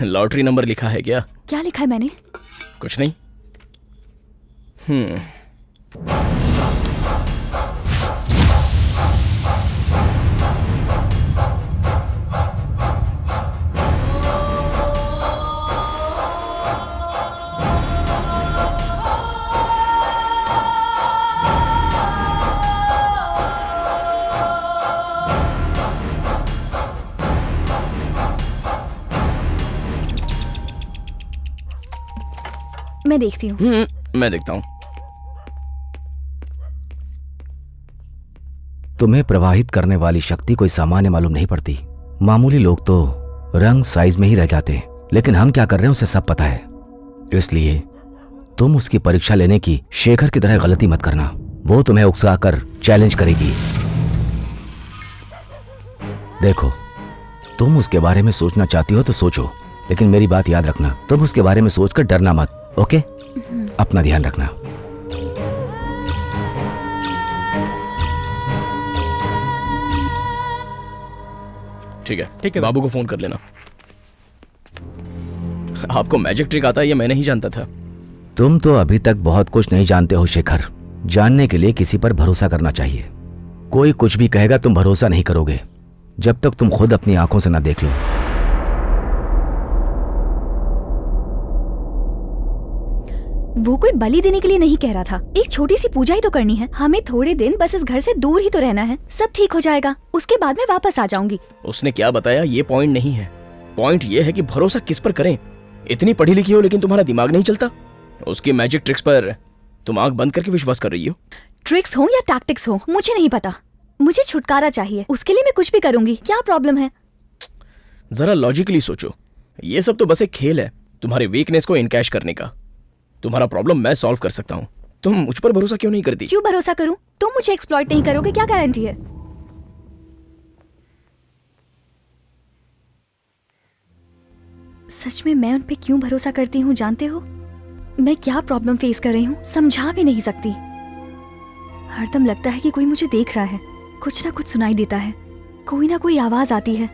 लॉटरी नंबर लिखा है क्या? क्या लिखा है मैंने? कुछ नहीं। मैं देखती हूँ। मैं देखता हूँ। तुम्हें प्रवाहित करने वाली शक्ति कोई सामान्य मालूम नहीं पड़ती। मामूली लोग तो रंग साइज में ही रह जाते हैं, लेकिन हम क्या कर रहे हैं उसे सब पता है। इसलिए तुम उसकी परीक्षा लेने की शेखर की तरह गलती मत करना। वो तुम्हें उकसाकर चैलेंज करेगी। देखो, तुम उसके बारे में सोचना चाहती हो तो सोचो, लेकिन मेरी बात याद रखना, तुम उसके बारे में सोचकर डरना मत। ओके? अपना ध्यान रखना। ठीक है, बाबू को फोन कर लेना। आपको मैजिक ट्रिक आता है ये मैं नहीं जानता था। तुम तो अभी तक बहुत कुछ नहीं जानते हो शेखर। जानने के लिए किसी पर भरोसा करना चाहिए। कोई कुछ भी कहेगा तुम भरोसा नहीं करोगे जब तक तुम खुद अपनी आंखों से ना देख लो। वो कोई बलि देने के लिए नहीं कह रहा था, एक छोटी सी पूजा ही तो करनी है। हमें थोड़े दिन बस इस घर से दूर ही तो रहना है, सब ठीक हो जाएगा, उसके बाद में वापस आ जाऊंगी। उसने क्या बताया ये पॉइंट नहीं है। पॉइंट ये है कि भरोसा किस पर करें। इतनी पढ़ी लिखी हो लेकिन तुम्हारा दिमाग नहीं चलता। उसकी मैजिक ट्रिक्स पर तुम आंख बंद करके विश्वास कर रही हो। ट्रिक्स हो या टैक्टिक्स हो मुझे नहीं पता, मुझे छुटकारा चाहिए, उसके लिए मैं कुछ भी करूंगी। क्या प्रॉब्लम है? जरा लॉजिकली सोचो, ये सब तो बस एक खेल है तुम्हारे वीकनेस को इनकैश करने का। तुम्हारा प्रॉब्लम मैं सॉल्व कर सकता हूँ, तुम मुझ पर भरोसा क्यों नहीं करती? क्यों भरोसा करूं? तुम मुझे एक्सप्लॉइट नहीं करोगे, क्या गारंटी है? सच में मैं उन पे क्यों भरोसा करती हूँ जानते हो? मैं क्या प्रॉब्लम फेस कर रही हूँ समझा भी नहीं सकती। हरदम लगता है कि कोई मुझे देख रहा है, कुछ ना कुछ सुनाई देता है, कोई ना कोई आवाज आती है।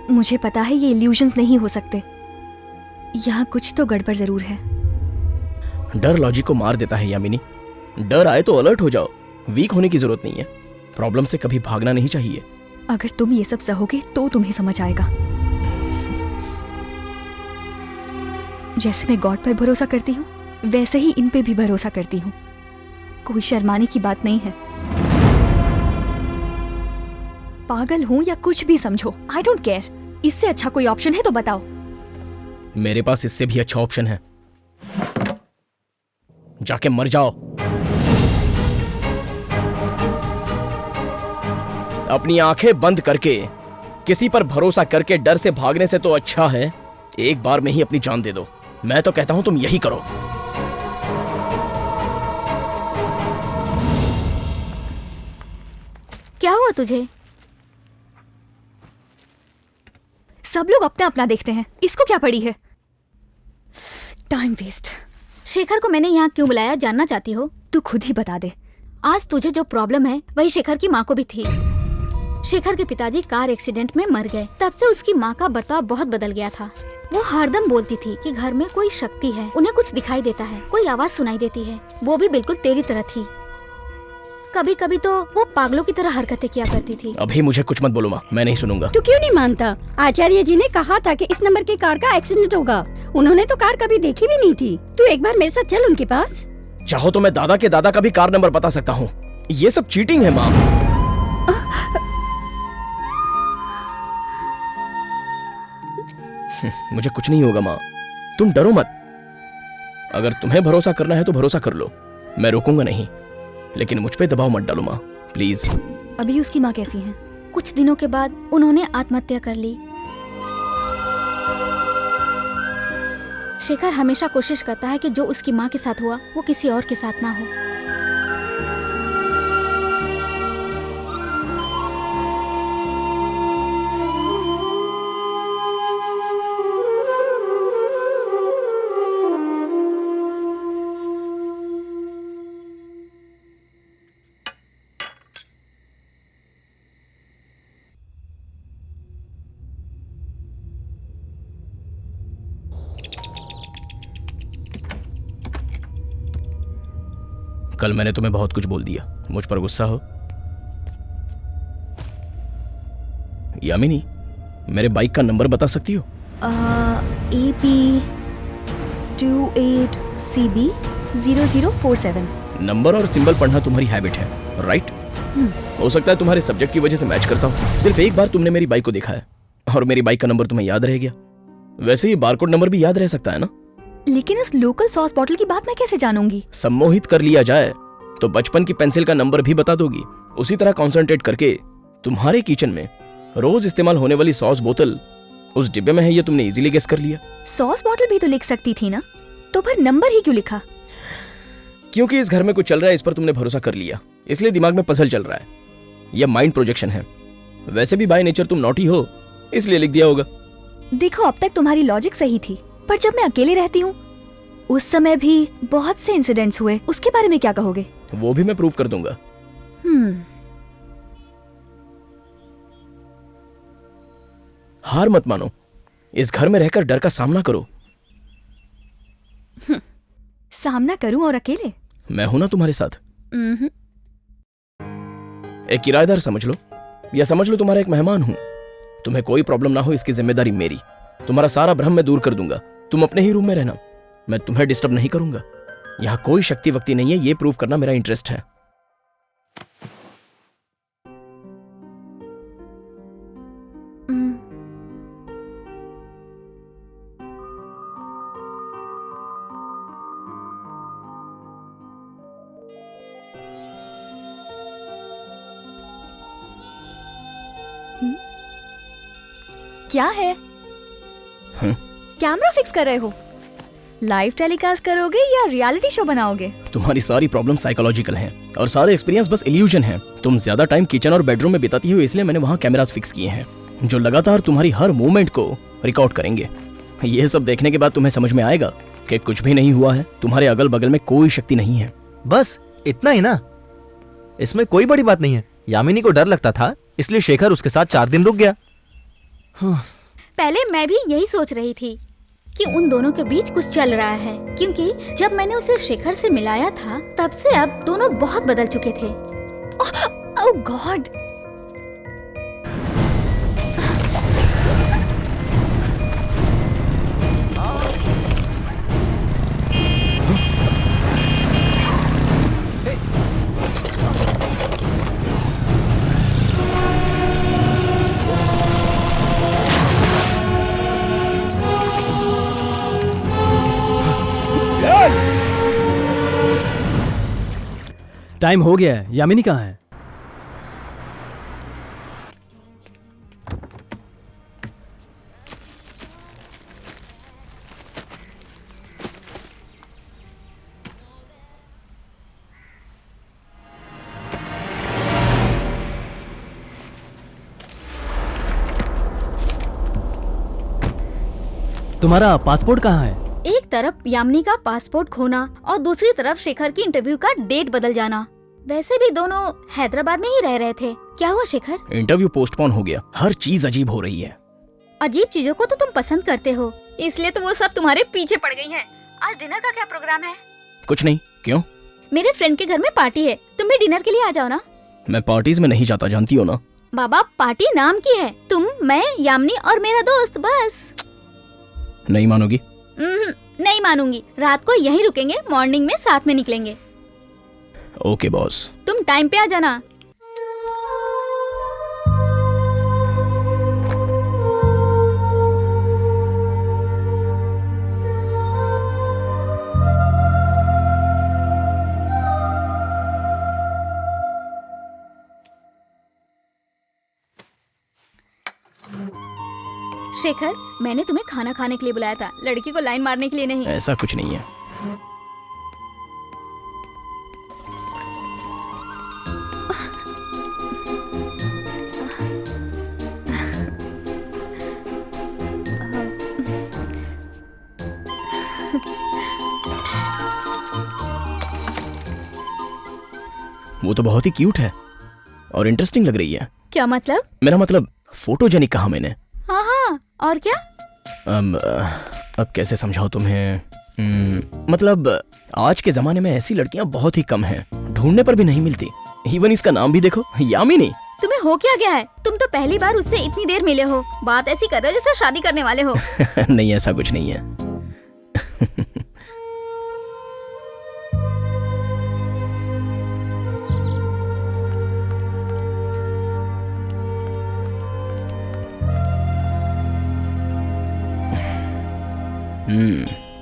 मुझे पता है ये इल्यूजन्स नहीं हो सकते, यहाँ कुछ तो गड़बड़ जरूर है। डर लॉजिक को मार देता है यामिनी। डर आए तो अलर्ट हो जाओ, वीक होने की जरूरत नहीं है। प्रॉब्लम से कभी भागना नहीं चाहिए। अगर तुम ये सब सहोगे तो तुम्हें समझ आएगा। जैसे मैं गॉड पर भरोसा करती हूँ वैसे ही इन पे भी भरोसा करती हूँ। कोई शर्माने की बात नहीं है। पागल हूँ या कुछ भी समझो, आई डोंट केयर। इससे अच्छा कोई ऑप्शन है तो बताओ। मेरे पास इससे भी अच्छा ऑप्शन है, जाके मर जाओ। अपनी आंखें बंद करके किसी पर भरोसा करके डर से भागने से तो अच्छा है एक बार में ही अपनी जान दे दो। मैं तो कहता हूं तुम यही करो। क्या हुआ तुझे? सब लोग अपना अपना देखते हैं, इसको क्या पड़ी है? Time waste. शेखर को मैंने यहाँ क्यों बुलाया जानना चाहती हो? तू खुद ही बता दे। आज तुझे जो प्रॉब्लम है वही शेखर की माँ को भी थी। शेखर के पिताजी कार एक्सीडेंट में मर गए, तब से उसकी माँ का बर्ताव बहुत बदल गया था। वो हरदम बोलती थी कि घर में कोई शक्ति है, उन्हें कुछ दिखाई देता है, कोई आवाज सुनाई देती है, वो भी बिल्कुल तेरी तरह थी। कभी कभी तो वो पागलों की तरह हरकतें किया करती थी। अभी मुझे कुछ मत बोलो माँ, मैं नहीं सुनूंगा। तू क्यों नहीं मानता? आचार्य जी ने कहा था कि इस नंबर की कार का एक्सीडेंट होगा। उन्होंने तो कार कभी देखी भी नहीं थी। तू एक बार मेरे साथ चल उनके पास। चाहो तो मैं दादा के दादा का भी कार नंबर बता सकता हूँ। ये सब चीटिंग है माँ। मुझे कुछ नहीं होगा माँ, तुम डरो मत। अगर तुम्हें भरोसा करना है तो भरोसा कर लो, मैं रोकूंगा नहीं, लेकिन मुझ पे दबाव मत डालो माँ, प्लीज। अभी उसकी माँ कैसी है? कुछ दिनों के बाद उन्होंने आत्महत्या कर ली। शेखर हमेशा कोशिश करता है कि जो उसकी माँ के साथ हुआ वो किसी और के साथ ना हो। कल मैंने तुम्हें बहुत कुछ बोल दिया, मुझ पर गुस्सा हो? यामिनी, मेरे बाइक का नंबर बता सकती हो? AP28CB0047। नंबर और सिंबल पढ़ना तुम्हारी हैबिट है, राइट? हो सकता है तुम्हारे सब्जेक्ट की वजह से मैच करता हूँ। सिर्फ एक बार तुमने मेरी बाइक को देखा है और मेरी बाइक का नंबर तुम्हें याद रह गया। वैसे ही बारकोड नंबर भी याद रह सकता है ना? लेकिन उस लोकल सॉस बॉटल की बात मैं कैसे जानूंगी? सम्मोहित कर लिया जाए तो बचपन की पेंसिल का नंबर भी बता दोगी। उसी तरह कंसंट्रेट करके तुम्हारे किचन में रोज इस्तेमाल होने वाली सॉस बोतल उस डिब्बे में है, ये तुमने इजीली गेस कर लिया। सॉस बॉटल भी तो लिख सकती थी ना, तो फिर नंबर ही क्यों लिखा? क्योंकि इस घर में कुछ चल रहा है, इस पर तुमने भरोसा कर लिया, इसलिए दिमाग में पजल चल रहा है। यह माइंड प्रोजेक्शन है। वैसे भी बाय नेचर तुम नॉटी हो, इसलिए लिख दिया होगा। देखो, अब तक तुम्हारी लॉजिक सही थी, पर जब मैं अकेले रहती हूँ उस समय भी बहुत से इंसिडेंट्स हुए, उसके बारे में क्या कहोगे? वो भी मैं प्रूव कर दूंगा। हार मत मानो, इस घर में रहकर डर का सामना करो। सामना करूं और अकेले? मैं हूं ना तुम्हारे साथ। एक किराएदार समझ लो, या समझ लो तुम्हारा एक मेहमान हूं। तुम्हें कोई प्रॉब्लम ना हो इसकी जिम्मेदारी मेरी। तुम्हारा सारा भ्रम मैं दूर कर दूंगा। तुम अपने ही रूम में रहना, मैं तुम्हें डिस्टर्ब नहीं करूंगा। यहाँ कोई शक्ति वक्ति नहीं है, ये प्रूव करना मेरा इंटरेस्ट है। क्या है? कैमरा फिक्स कर रहे हो? लाइव टेलीकास्ट करोगे या रियलिटी शो बनाओगे? तुम्हारी सारी प्रॉब्लम साइकोलॉजिकल हैं और सारे एक्सपीरियंस बस इल्यूजन हैं। तुम ज्यादा टाइम किचन और बेडरूम में बिताती हो, इसलिए मैंने वहाँ कैमरास फिक्स किए हैं जो लगातार तुम्हारी हर मूवमेंट को रिकॉर्ड करेंगे। ये सब देखने के बाद तुम्हें समझ में आएगा कि कुछ भी नहीं हुआ है, तुम्हारे अगल बगल में कोई शक्ति नहीं है। बस इतना ही ना, इसमें कोई बड़ी बात नहीं है। यामिनी को डर लगता था, इसलिए शेखर उसके साथ 4 दिन रुक गया। पहले मैं भी यही सोच रही थी कि उन दोनों के बीच कुछ चल रहा है, क्योंकि जब मैंने उसे शेखर से मिलाया था तब से अब दोनों बहुत बदल चुके थे। ओह गॉड! टाइम हो गया है, यामिनी कहाँ है? तुम्हारा पासपोर्ट कहाँ है? एक तरफ यामिनी का पासपोर्ट खोना और दूसरी तरफ शेखर की इंटरव्यू का डेट बदल जाना। वैसे भी दोनों हैदराबाद में ही रह रहे थे। क्या हुआ शेखर? इंटरव्यू पोस्टपोन हो गया। हर चीज अजीब हो रही है। अजीब चीजों को तो तुम पसंद करते हो, इसलिए तो वो सब तुम्हारे पीछे पड़ गई हैं। आज डिनर का क्या प्रोग्राम है? कुछ नहीं। क्यों? मेरे फ्रेंड के घर में पार्टी है, तुम भी डिनर के लिए आ जाओ ना। मैं पार्टीज में नहीं जाता, जानती हो ना। बाबा पार्टी नाम की है, तुम, मैं, यामिनी और मेरा दोस्त, बस। नहीं मानोगी? नहीं मानूंगी। रात को यहीं रुकेंगे, मॉर्निंग में साथ में निकलेंगे। Okay boss. तुम टाइम पे आ जाना। शेखर, मैंने तुम्हें खाना खाने के लिए बुलाया था, लड़की को लाइन मारने के लिए नहीं। ऐसा कुछ नहीं है। वो तो बहुत ही क्यूट है और इंटरेस्टिंग लग रही है। क्या मतलब? मेरा मतलब फोटोजेनिक कहा मैंने। हाँ हाँ, और क्या? अब कैसे समझाऊं तुम्हें? मतलब आज के जमाने में ऐसी लड़कियां बहुत ही कम हैं, ढूंढने पर भी नहीं मिलती। इवन इसका नाम भी देखो, यामिनी। तुम्हें हो क्या गया है? तुम तो पहली बार उससे इतनी देर मिले हो, बात ऐसी कर रहे हो जैसे शादी करने वाले हो। नहीं, ऐसा कुछ नहीं है।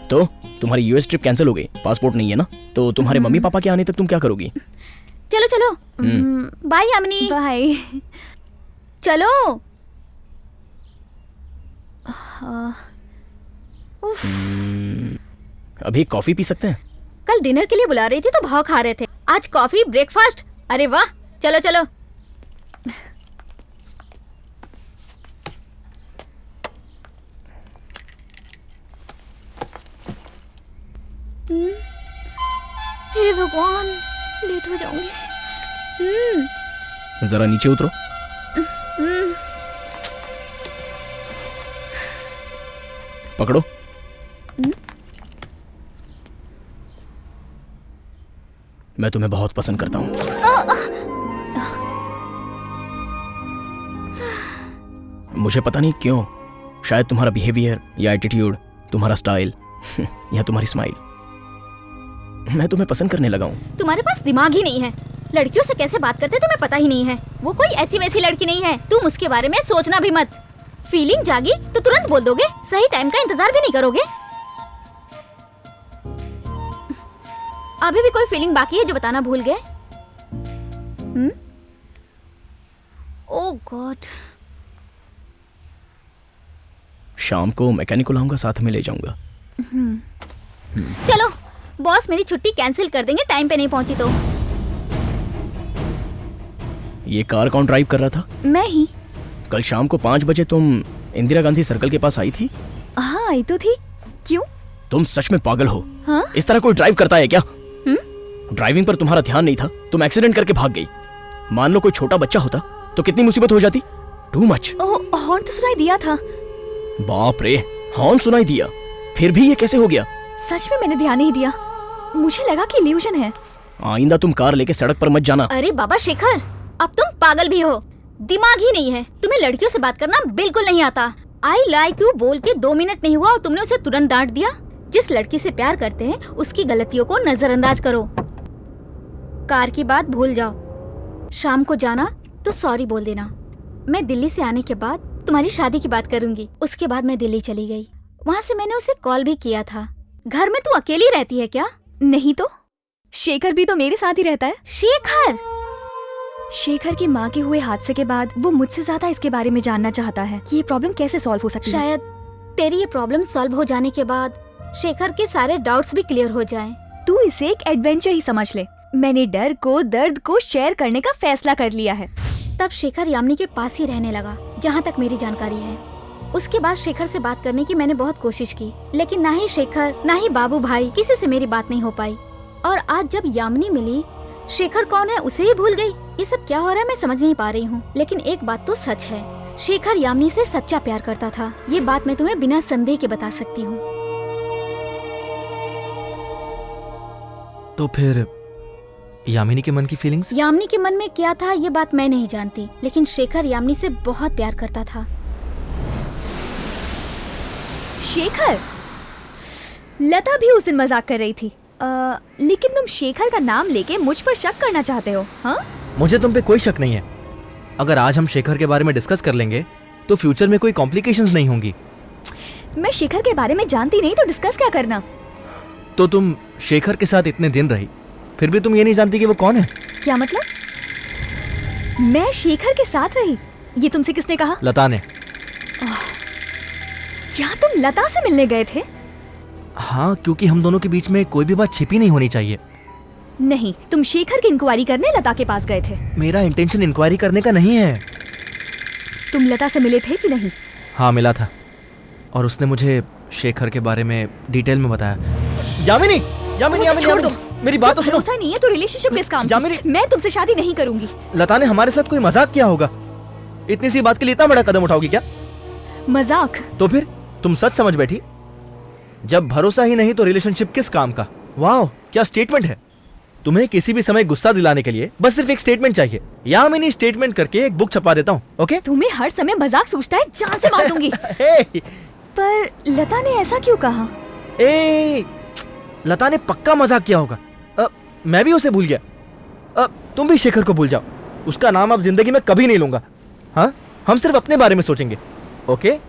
तो तुम्हारी यूएस ट्रिप कैंसिल हो गई, पासपोर्ट नहीं है ना, तो तुम्हारे मम्मी पापा के आने तक तुम क्या करोगी? चलो चलो, बाय यामिनी। बाय। चलो। अभी कॉफी पी सकते हैं? कल डिनर के लिए बुला रही थी तो भाव खा रहे थे, आज कॉफी ब्रेकफास्ट। अरे वाह, चलो चलो। हे भगवान, लेट हो जाऊंगी। जरा नीचे उतरो। पकड़ो। मैं तुम्हें बहुत पसंद करता हूँ। मुझे पता नहीं क्यों, शायद तुम्हारा बिहेवियर या एटीट्यूड, तुम्हारा स्टाइल यह तुम्हारी स्माइल, मैं तुम्हें पसंद करने लगा हूँ। तुम्हारे पास दिमाग ही नहीं है। लड़कियों से कैसे बात करते तुम्हें पता ही नहीं है। वो कोई ऐसी वैसी लड़की नहीं है। तुम उसके बारे में सोचना भी मत। फीलिंग जागी तो तुरंत बोल दोगे, सही टाइम का इंतजार भी नहीं करोगे। अभी भी कोई फीलिंग बाकी है जो बताना भूल गए? ओह गॉड। शाम को मैकेनिक को लाऊंगा, साथ में ले जाऊंगा। चलो, बॉस मेरी छुट्टी कैंसिल कर देंगे टाइम पे नहीं पहुंची तो। ये कार कौन ड्राइव कर रहा था? मैं ही। कल शाम को 5 बजे तुम इंदिरा गांधी सर्कल के पास आई थी? हाँ आई तो थी। क्यों? तुम सच में पागल हो। हाँ? इस तरह कोई ड्राइव करता है क्या? ड्राइविंग पर तुम्हारा ध्यान नहीं था, तुम एक्सीडेंट करके भाग गई। मान लो कोई छोटा बच्चा होता तो कितनी मुसीबत हो जाती। Too much. हॉर्न तो सुनाई दिया था। बाप रे, हॉर्न सुनाई दिया, फिर भी ये कैसे हो गया? सच में मैंने ध्यान नहीं दिया, मुझे लगा कि इल्यूजन है। आइंदा तुम कार लेके सड़क पर मत जाना। अरे बाबा शेखर, अब तुम पागल भी हो, दिमाग ही नहीं है। तुम्हें लड़कियों से बात करना बिल्कुल नहीं आता। आई लाइक यू बोल के 2 मिनट नहीं हुआ और तुमने उसे तुरंत डांट दिया। जिस लड़की से प्यार करते हैं उसकी गलतियों को नजरअंदाज करो। कार की बात भूल जाओ। शाम को जाना तो सॉरी बोल देना। मैं दिल्ली से आने के बाद तुम्हारी शादी की बात करूंगी। उसके बाद मैं दिल्ली चली गई। वहाँ से मैंने उसे कॉल भी किया था। घर में तू अकेली रहती है क्या? नहीं तो शेखर भी तो मेरे साथ ही रहता है। शेखर? शेखर की माँ के हुए हादसे के बाद वो मुझसे ज्यादा इसके बारे में जानना चाहता है कि ये प्रॉब्लम कैसे सॉल्व हो सकती है। शायद तेरी ये प्रॉब्लम सॉल्व हो जाने के बाद शेखर के सारे डाउट्स भी क्लियर हो जाएं। तू इसे एक एडवेंचर ही समझ ले। मैंने डर को, दर्द को शेयर करने का फैसला कर लिया है। तब शेखर यामिनी के पास ही रहने लगा, जहाँ तक मेरी जानकारी है। उसके बाद शेखर से बात करने की मैंने बहुत कोशिश की, लेकिन ना ही शेखर ना ही बाबू भाई किसी से मेरी बात नहीं हो पाई। और आज जब यामिनी मिली, शेखर कौन है उसे ही भूल गई। ये सब क्या हो रहा है मैं समझ नहीं पा रही हूँ। लेकिन एक बात तो सच है, शेखर यामिनी से सच्चा प्यार करता था। ये बात मैं तुम्हें बिना संदेह के बता सकती हूँ। तो फिर यामिनी के मन की फीलिंग्स? यामिनी के मन में क्या था ये बात मैं नहीं जानती, लेकिन शेखर यामिनी से बहुत प्यार करता था। शेखर? लता भी उस दिन मजाक कर रही थी। लेकिन तुम शेखर का नाम लेके मुझ पर शक करना चाहते हो? हाँ? मुझे तुम पे कोई शक नहीं है। अगर आज हम शेखर के बारे में डिस्कस कर लेंगे तो फ्यूचर में कोई कॉम्प्लिकेशंस नहीं होंगी। मैं शेखर के बारे में जानती नहीं तो डिस्कस क्या करना। तो तुम शेखर के साथ इतने दिन रही, फिर भी तुम ये नहीं जानती कि वो कौन है? क्या मतलब? मैं शेखर के साथ रही, ये तुमसे किसने कहा? लता ने। क्या तुम लता से मिलने गए थे? हाँ, क्योंकि हम दोनों के बीच में कोई भी बात छिपी नहीं होनी चाहिए। नहीं, तुम शेखर की इंक्वायरी करने लता के पास गए थे। मेरा इंटेंशन इंक्वायरी करने का नहीं है। तुम लता से मिले थे कि नहीं? हाँ, मिला था और उसने मुझे शेखर के बारे में डिटेल में बताया। यामिनी, यामिनी, यामिनी, छोड़ दो। मेरी बात तो सुनो। भरोसा नहीं है तो रिलेशनशिप किस काम की? मैं तुमसे शादी नहीं करूंगी। लता ने हमारे साथ कोई मजाक किया होगा। इतनी सी बात के लिए इतना बड़ा कदम उठाओगी क्या? मजाक? तो फिर तुम सच समझ बैठी। जब भरोसा ही नहीं तो रिलेशनशिप किस काम का? वाह, क्या स्टेटमेंट है। तुम्हें किसी भी समय गुस्सा दिलाने के लिए बस सिर्फ एक स्टेटमेंट चाहिए। यामिनी, स्टेटमेंट करके एक बुक छपा देता हूँ। ओके? तुम्हें हर समय मजाक सूझता है, जान से मार दूंगी। पर लता ने ऐसा क्यों कहा? लता ने पक्का मजाक किया होगा। मैं भी उसे भूल गया। तुम भी शेखर को भूल जाओ। उसका नाम अब जिंदगी में कभी नहीं लूंगा। हाँ, हम सिर्फ अपने बारे में सोचेंगे। ओके?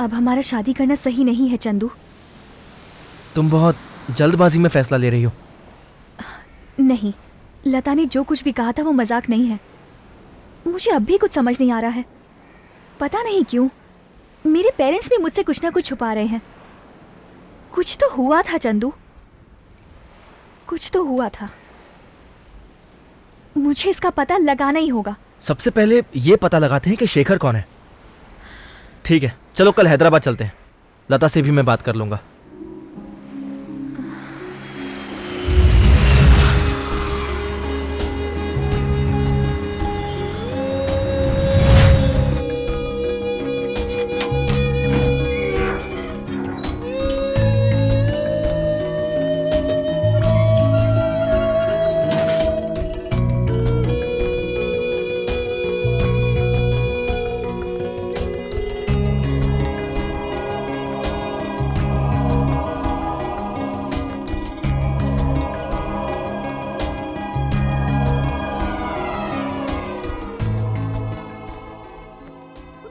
अब हमारा शादी करना सही नहीं है चंदू। तुम बहुत जल्दबाजी में फैसला ले रही हो। नहीं, लता ने जो कुछ भी कहा था वो मजाक नहीं है। मुझे अब भी कुछ समझ नहीं आ रहा है। पता नहीं क्यों मेरे पेरेंट्स भी मुझसे कुछ ना कुछ छुपा रहे हैं। कुछ तो हुआ था चंदू, कुछ तो हुआ था। मुझे इसका पता लगाना ही होगा। सबसे पहले ये पता लगाते हैं कि शेखर कौन है। ठीक है, चलो कल हैदराबाद चलते हैं। लता से भी मैं बात कर लूंगा।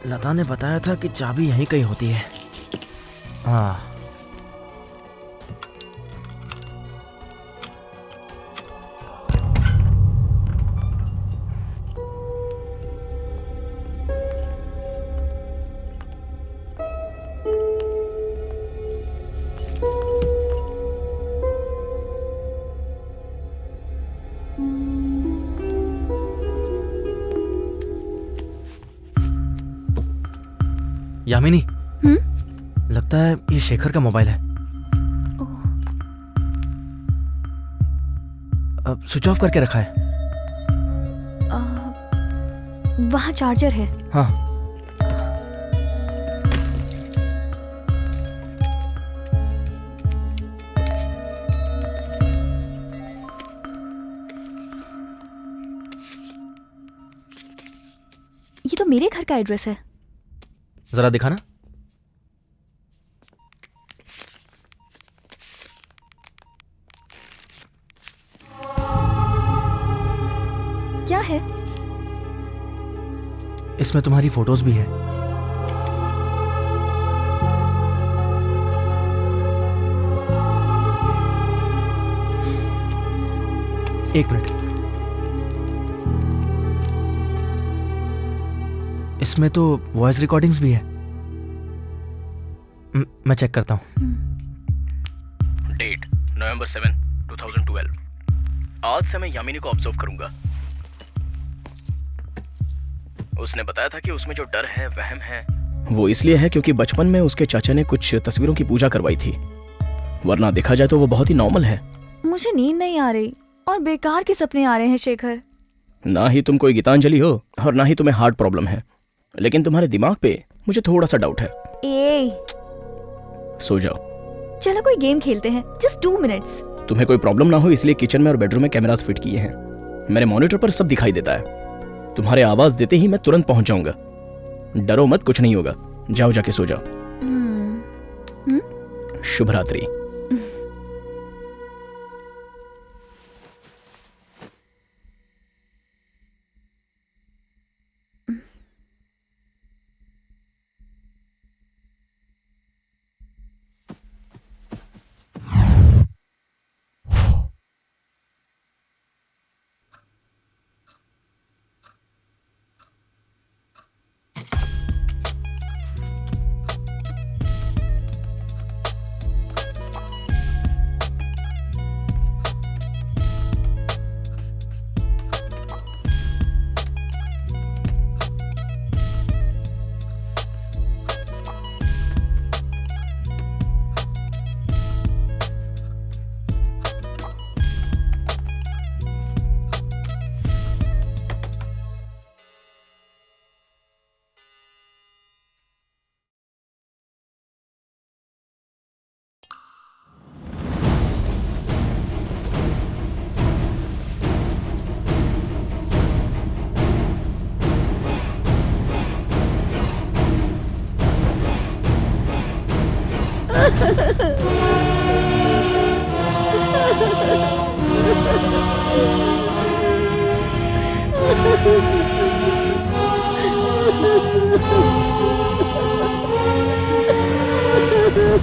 लता ने बताया था कि चाबी यहीं कहीं होती है। हाँ, यामिनी, लगता है ये शेखर का मोबाइल है। अब स्विच ऑफ करके रखा है। वहाँ चार्जर है। हाँ, ये तो मेरे घर का एड्रेस है। जरा दिखाना। क्या है? इसमें तुम्हारी फोटोज भी है। एक मिनट, इसमें तो वॉइस रिकॉर्डिंग्स भी है। मैं चेक करता हूँ। Date November 7, 2012। आज से मैं यामिनी को ऑब्जर्व करूंगा। उसने बताया था कि उसमें जो डर है, वहम है, वो इसलिए है क्योंकि बचपन में उसके चाचा ने कुछ तस्वीरों की पूजा करवाई थी। वरना देखा जाए तो वो बहुत ही नॉर्मल है। मुझे नींद नहीं आ रही और बेकार के सपने आ रहे हैं शेखर। ना ही तुम कोई गीतांजलि हो और ना ही तुम्हें हार्ट प्रॉब्लम है, लेकिन तुम्हारे दिमाग पे मुझे थोड़ा सा डाउट है। सो जाओ। चलो कोई गेम खेलते हैं, जस्ट 2 मिनट्स। तुम्हें कोई प्रॉब्लम ना हो इसलिए किचन में और बेडरूम में कैमरास फिट किए हैं। मेरे मॉनिटर पर सब दिखाई देता है। तुम्हारे आवाज देते ही मैं तुरंत पहुंच जाऊंगा। डरो मत, कुछ नहीं होगा। जाओ, जाके सो जाओ। शुभ रात्रि।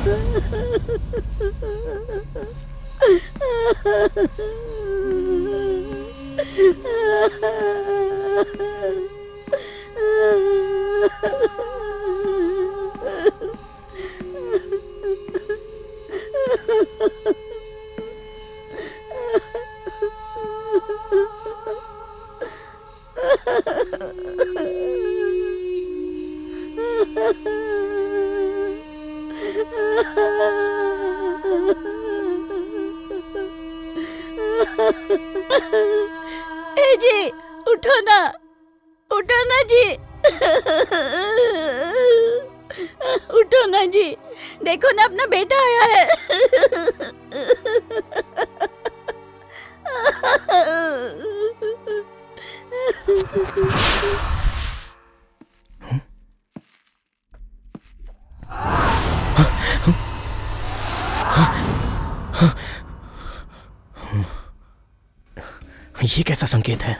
ए जी, उठो ना जी। उठो ना जी, देखो ना अपना बेटा आया है। ये कैसा संकेत है?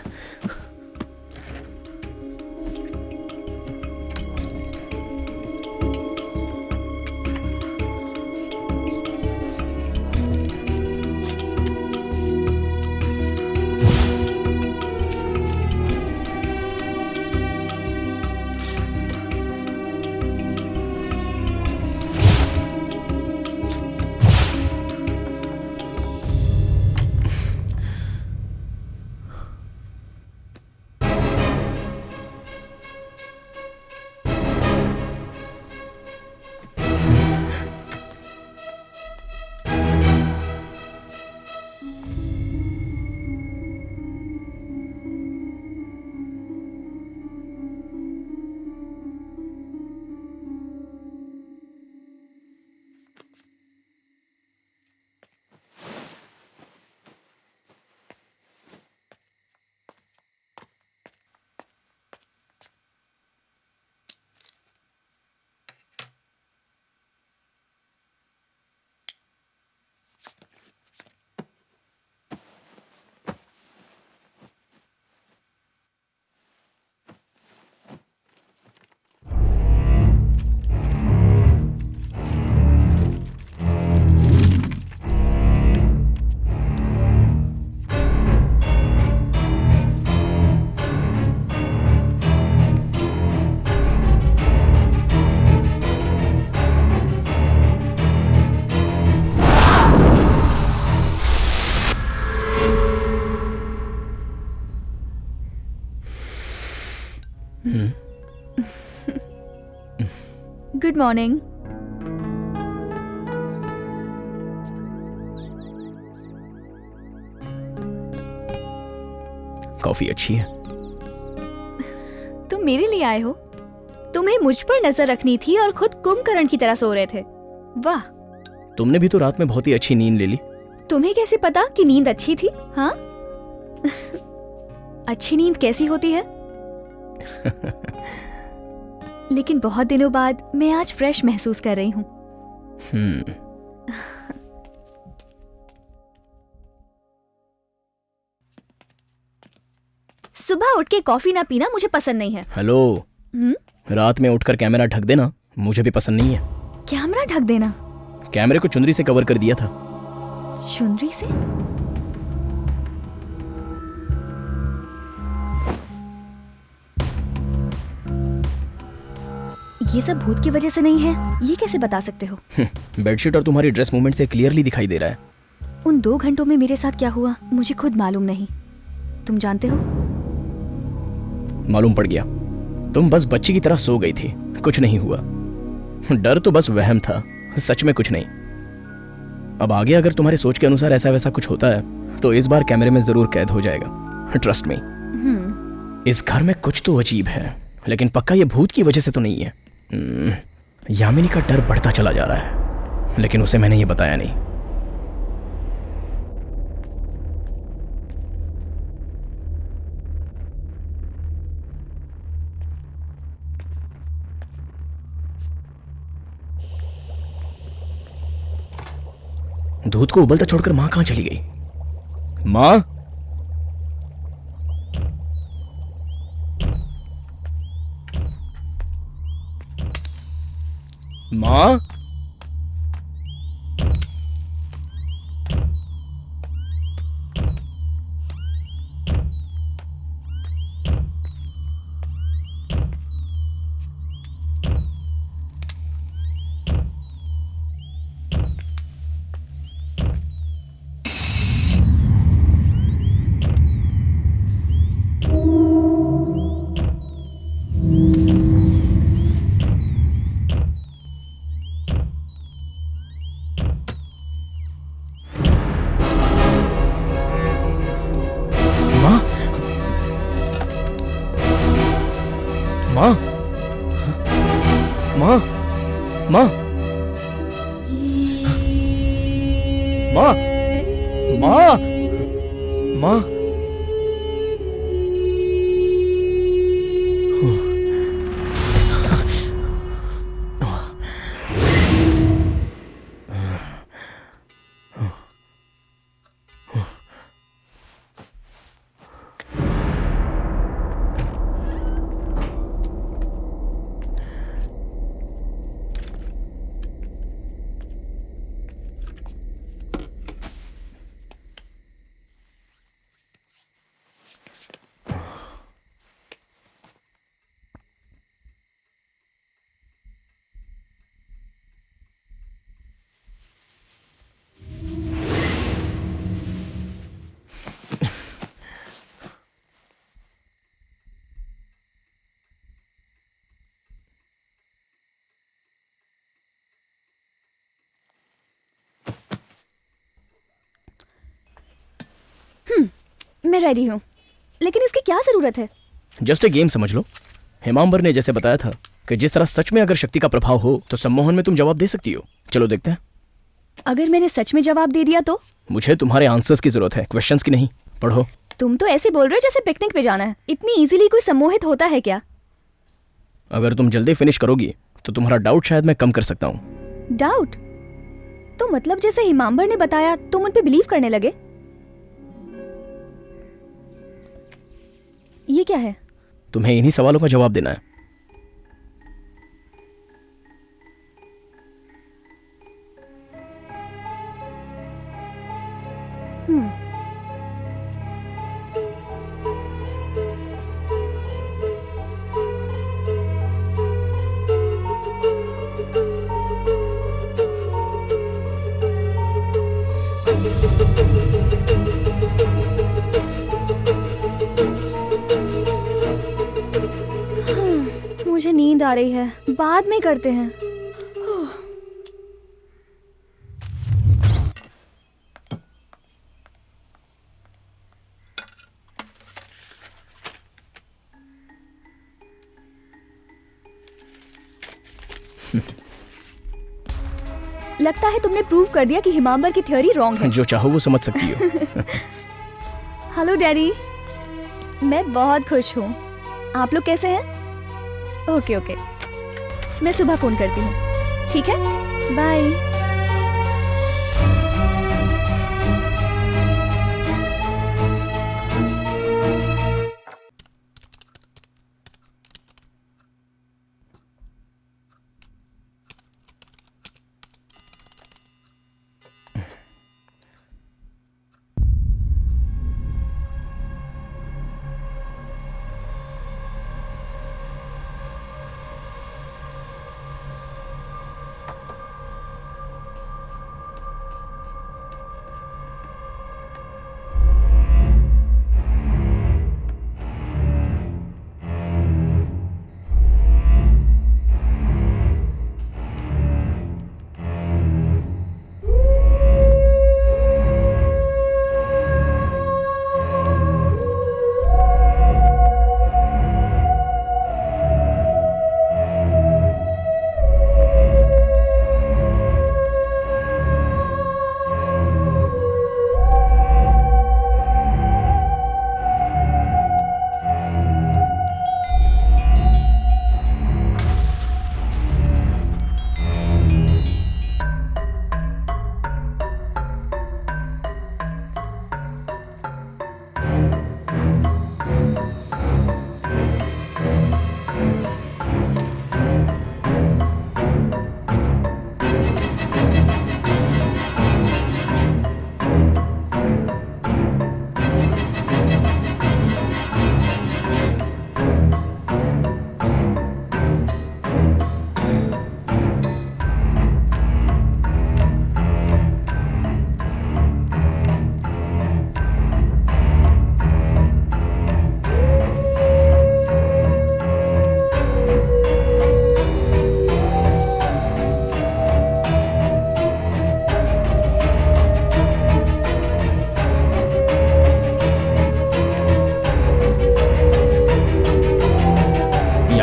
Good morning. कॉफी अच्छी है। तुम मेरे लिए आए हो? तुम्हें मुझ पर नजर रखनी थी और खुद कुंभकर्ण की तरह सो रहे थे। वाह, तुमने भी तो रात में बहुत ही अच्छी नींद ले ली। तुम्हें कैसे पता कि नींद अच्छी थी? हाँ? अच्छी नींद कैसी होती है? लेकिन बहुत दिनों बाद मैं आज फ्रेश महसूस कर रही हूँ। सुबह उठ के कॉफी ना पीना मुझे पसंद नहीं है। हेलो, रात में उठकर कैमरा ढक देना मुझे भी पसंद नहीं है। कैमरा ढक देना? कैमरे को चुनरी से कवर कर दिया था। चुनरी से? ये सब भूत की वजह से नहीं है, ये कैसे बता सकते हो? बेडशीट और तुम्हारी ड्रेस मूवमेंट से क्लियरली दिखाई दे रहा है। उन 2 घंटों में मेरे साथ क्या हुआ मुझे खुद मालूम नहीं। तुम जानते हो? मालूम पड़ गया। तुम बस बच्ची की तरह सो गई थी, कुछ नहीं हुआ। डर तो बस वहम था, सच में कुछ नहीं। अब आगे अगर तुम्हारे सोच के अनुसार ऐसा वैसा कुछ होता है तो इस बार कैमरे में जरूर कैद हो जाएगा। Trust me. इस घर में कुछ तो अजीब है, लेकिन पक्का ये भूत की वजह से तो नहीं है। यामिनी का डर बढ़ता चला जा रहा है, लेकिन उसे मैंने ये बताया नहीं। दूध को उबलता छोड़कर मां कहां चली गई? मां, मां, माँ, माँ, माँ, माँ, माँ, माँ। मैं रेडी हूँ, लेकिन इसकी क्या जरूरत है? जस्ट ए गेम समझ लो। हेमांबर ने जैसे बताया था कि जिस तरह सच में अगर शक्ति का प्रभाव हो तो सम्मोहन में तुम जवाब दे सकती हो। चलो देखते हैं। अगर मैंने सच में जवाब दे दिया तो? मुझे तुम्हारे आंसर्स की जरूरत है, क्वेश्चंस की नहीं। पढ़ो। तुम तो ऐसे बोल रहे हो जैसे पिकनिक पे जाना है। इतनी इजीली कोई सम्मोहित होता है क्या? अगर तुम जल्दी फिनिश करोगी तो तुम्हारा डाउट शायद मैं कम कर सकता हूँ। डाउट? तो मतलब जैसे हिमांबर ने बताया तुम उन पे बिलीव करने लगे? ये क्या है? तुम्हें इन्हीं सवालों का जवाब देना है। मुझे नींद आ रही है, बाद में करते हैं। लगता है तुमने प्रूव कर दिया कि हिमांबर की थ्योरी रॉन्ग है। जो चाहो वो समझ सकती हो। हेलो डैडी, मैं बहुत खुश हूँ। आप लोग कैसे हैं? ओके ओके, मैं सुबह फोन करती हूँ। ठीक है, बाय।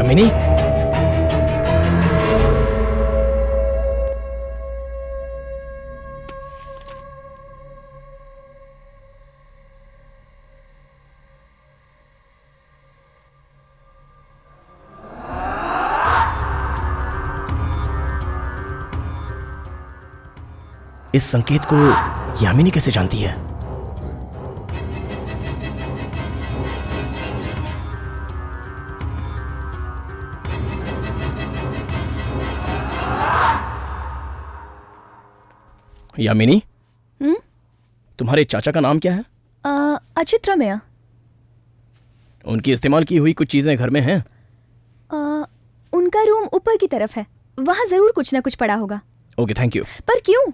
यामिनी, इस संकेत को यामिनी कैसे जानती है? यामिनी, तुम्हारे चाचा का नाम क्या है? अचित रमैया। उनकी इस्तेमाल की हुई कुछ चीजें घर में हैं? उनका रूम ऊपर की तरफ है, वहां जरूर कुछ ना कुछ पड़ा होगा। Okay, thank you. पर क्यों?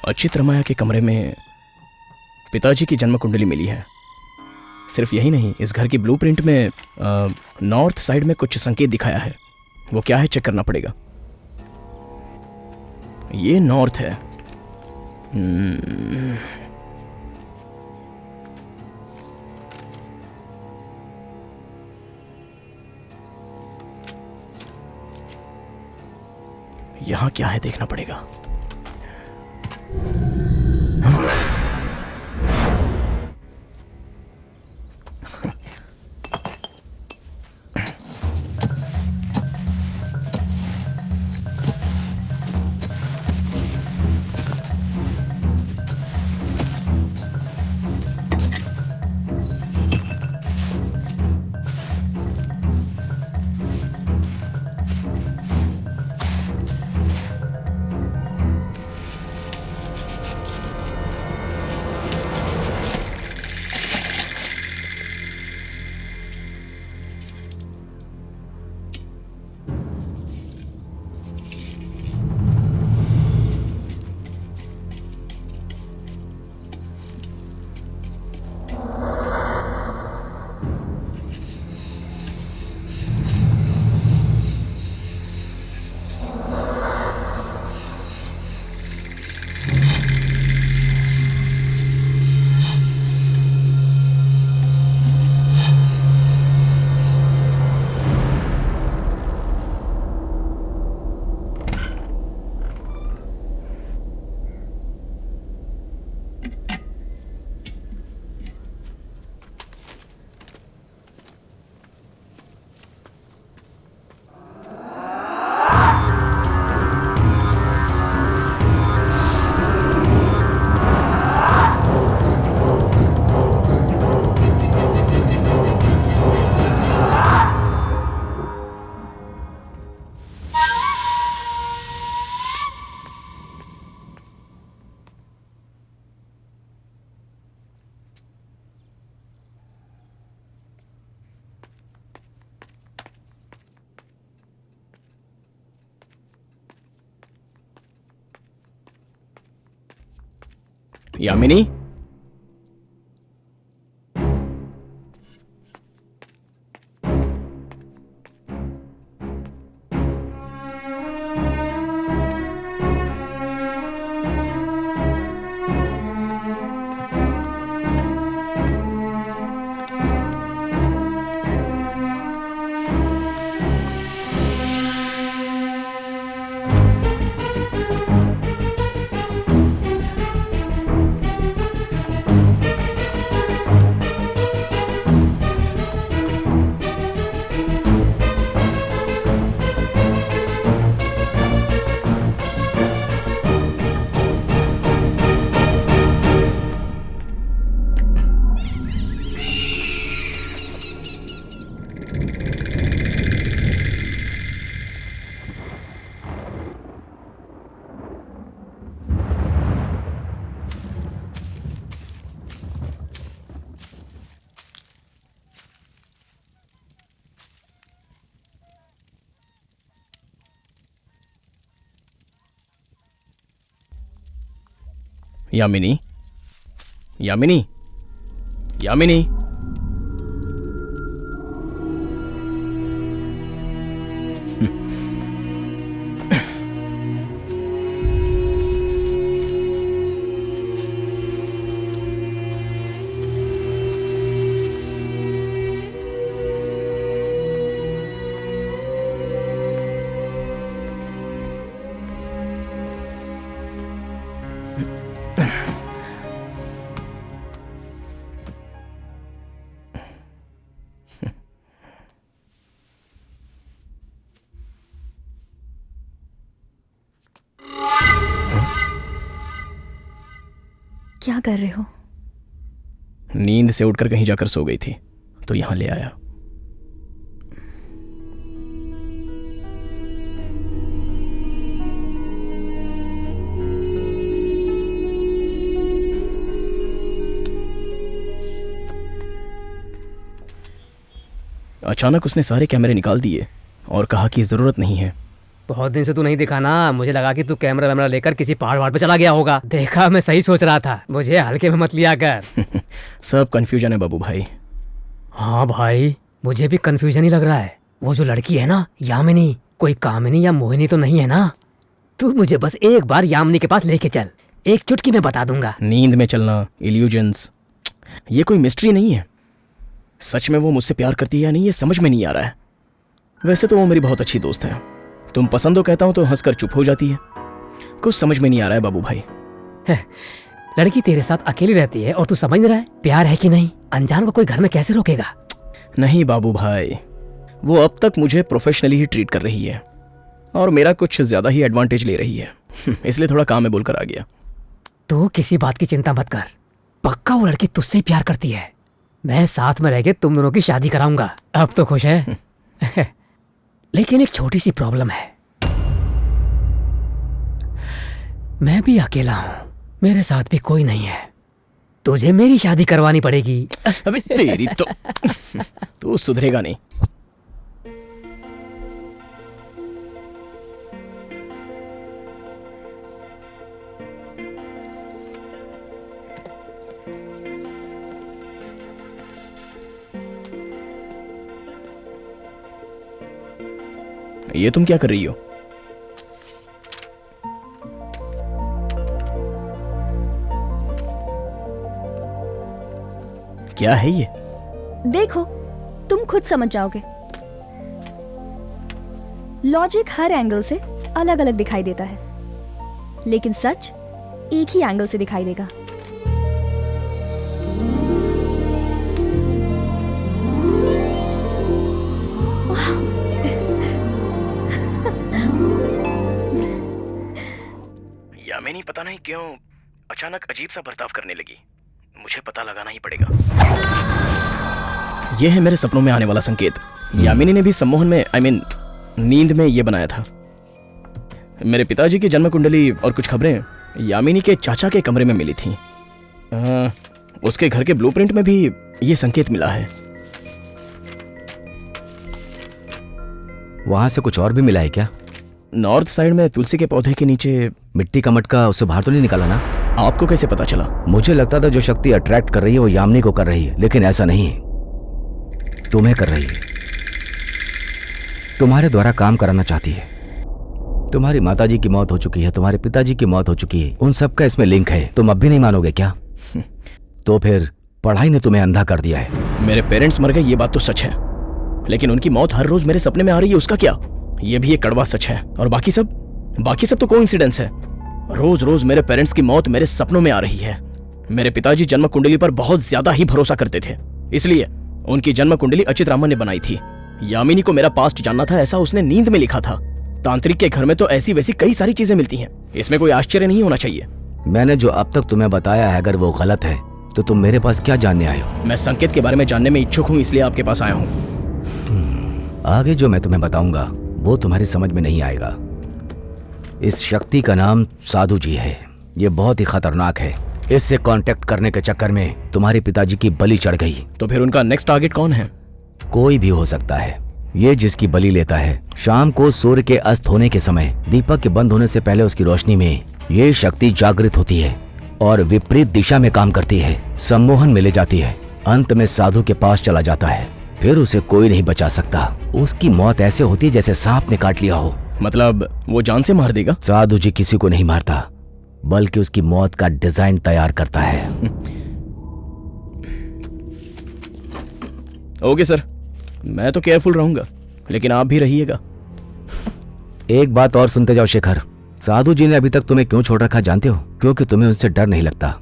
अचित रमैया के कमरे में पिताजी की जन्म कुंडली मिली है। सिर्फ यही नहीं, इस घर की ब्लूप्रिंट में नॉर्थ साइड में कुछ संकेत दिखाया है। वो क्या है चेक करना पड़ेगा। ये नॉर्थ है। यहां क्या है देखना पड़ेगा। यामिनी, यामिनी, यामिनी, यामिनी। क्या कर रहे हो? नींद से उठकर कहीं जाकर सो गई थी तो यहां ले आया। अचानक उसने सारे कैमरे निकाल दिए और कहा कि जरूरत नहीं है। बहुत दिन से तू नहीं दिखा ना, मुझे लगा कि तू कैमरा वैमरा लेकर किसी पहाड़ पे चला गया होगा। देखा, मैं सही सोच रहा था, मुझे हल्के में मत लिया कर। सब कंफ्यूजन है बाबू भाई। हाँ भाई, मुझे भी कंफ्यूजन ही लग रहा है। वो जो लड़की है ना, यामिनी, कोई कामिनी या मोहिनी तो नहीं है ना? तू मुझे बस एक बार यामिनी के पास लेके चल, एक चुटकी में बता दूंगा। नींद में चलना, इल्यूजन्स, ये कोई मिस्ट्री नहीं है। सच में वो मुझसे प्यार करती है या नहीं, ये समझ में नहीं आ रहा है। वैसे तो वो मेरी बहुत अच्छी दोस्त है। तुम पसंद हो कहता हूं तो हंसकर चुप हो जाती है। कुछ समझ में नहीं आ रहा है बाबू भाई। लड़की तेरे साथ अकेली रहती है और तू समझ नहीं रहा है प्यार है कि नहीं? अनजान को कोई घर में कैसे रोकेगा? नहीं बाबू भाई, वो अब तक मुझे प्रोफेशनली ही ट्रीट कर रही है और मेरा कुछ ज्यादा ही एडवांटेज ले रही है। इसलिए थोड़ा काम में बोलकर आ गया। तू किसी बात की चिंता मत कर, पक्का वो लड़की तुझसे प्यार करती है। मैं साथ में रह के तुम दोनों की शादी कराऊंगा। अब तो खुश है? लेकिन एक छोटी सी प्रॉब्लम है, मैं भी अकेला हूं, मेरे साथ भी कोई नहीं है। तुझे मेरी शादी करवानी पड़ेगी। अबे तेरी तो तू सुधरेगा नहीं। ये तुम क्या कर रही हो? क्या है ये? देखो, तुम खुद समझ जाओगे। लॉजिक हर एंगल से अलग अलग दिखाई देता है, लेकिन सच एक ही एंगल से दिखाई देगा। यामिनी पता नहीं क्यों अचानक अजीब सा बर्ताव करने लगी। मुझे पता लगाना ही पड़ेगा। यह है मेरे सपनों में आने वाला संकेत। यामिनी ने भी सम्मोहन में नींद में यह बनाया था। मेरे पिताजी की जन्म कुंडली और कुछ खबरें यामिनी के चाचा के कमरे में मिली थीं। उसके घर के ब्लूप्रिंट में भी यह संकेत मिला है। वहां से कुछ और भी मिला है क्या? नॉर्थ साइड में तुलसी के पौधे के नीचे मिट्टी का मटका उससे बाहर तो नहीं निकाला ना? आपको कैसे पता चला? मुझे लगता था जो शक्ति अट्रैक्ट कर रही है वो यामिनी को कर रही है, लेकिन ऐसा नहीं है, तुम्हें कर रही है। तुम्हारे द्वारा काम कराना चाहती है। तुम्हारी माताजी की मौत हो चुकी है, तुम्हारे पिताजी की मौत हो चुकी है, उन सब का इसमें लिंक है। तुम अब भी नहीं मानोगे क्या? तो फिर पढ़ाई ने तुम्हें अंधा कर दिया है। मेरे पेरेंट्स मर गए, ये बात तो सच है, लेकिन उनकी मौत हर रोज मेरे सपने में आ रही है, उसका क्या? ये भी एक कड़वा सच है। और बाकी सब तो कोइंसिडेंस है। रोज रोज मेरे पेरेंट्स की मौत मेरे सपनों में आ रही है। मेरे पिताजी जन्म कुंडली पर बहुत ज्यादा ही भरोसा करते थे, इसलिए उनकी जन्म कुंडली अचित रामन ने बनाई थी। यामिनी को मेरा पास्ट जानना था, ऐसा उसने नींद में लिखा था। तांत्रिक के घर में तो ऐसी वैसी कई सारी चीजें मिलती हैं, इसमें कोई आश्चर्य नहीं होना चाहिए। मैंने जो अब तक तुम्हें बताया है, अगर वो गलत है तो तुम मेरे पास क्या जानने आए हो? मैं संकेत के बारे में जानने में इच्छुक हूँ, इसलिए आपके पास आया हूँ। आगे जो मैं तुम्हें बताऊंगा वो तुम्हारी समझ में नहीं आएगा। इस शक्ति का नाम साधु जी है। ये बहुत ही खतरनाक है। इससे कांटेक्ट करने के चक्कर में तुम्हारे पिताजी की बलि चढ़ गई। तो फिर उनका नेक्स्ट टारगेट कौन है? कोई भी हो सकता है। ये जिसकी बलि लेता है, शाम को सूर्य के अस्त होने के समय दीपक के बंद होने से पहले उसकी रोशनी में ये शक्ति जागृत होती है और विपरीत दिशा में काम करती है। सम्मोहन में ले जाती है, अंत में साधु के पास चला जाता है, फिर उसे कोई नहीं बचा सकता। उसकी मौत ऐसे होती है जैसे सांप ने काट लिया हो। मतलब वो जान से मार देगा? साधु जी किसी को नहीं मारता, बल्कि उसकी मौत का डिजाइन तैयार करता है। ओके सर, मैं तो केयरफुल रहूंगा, लेकिन आप भी रहिएगा। एक बात और सुनते जाओ शेखर, साधु जी ने अभी तक तुम्हें क्यों छोड़ रखा जानते हो? क्योंकि तुम्हें उनसे डर नहीं लगता।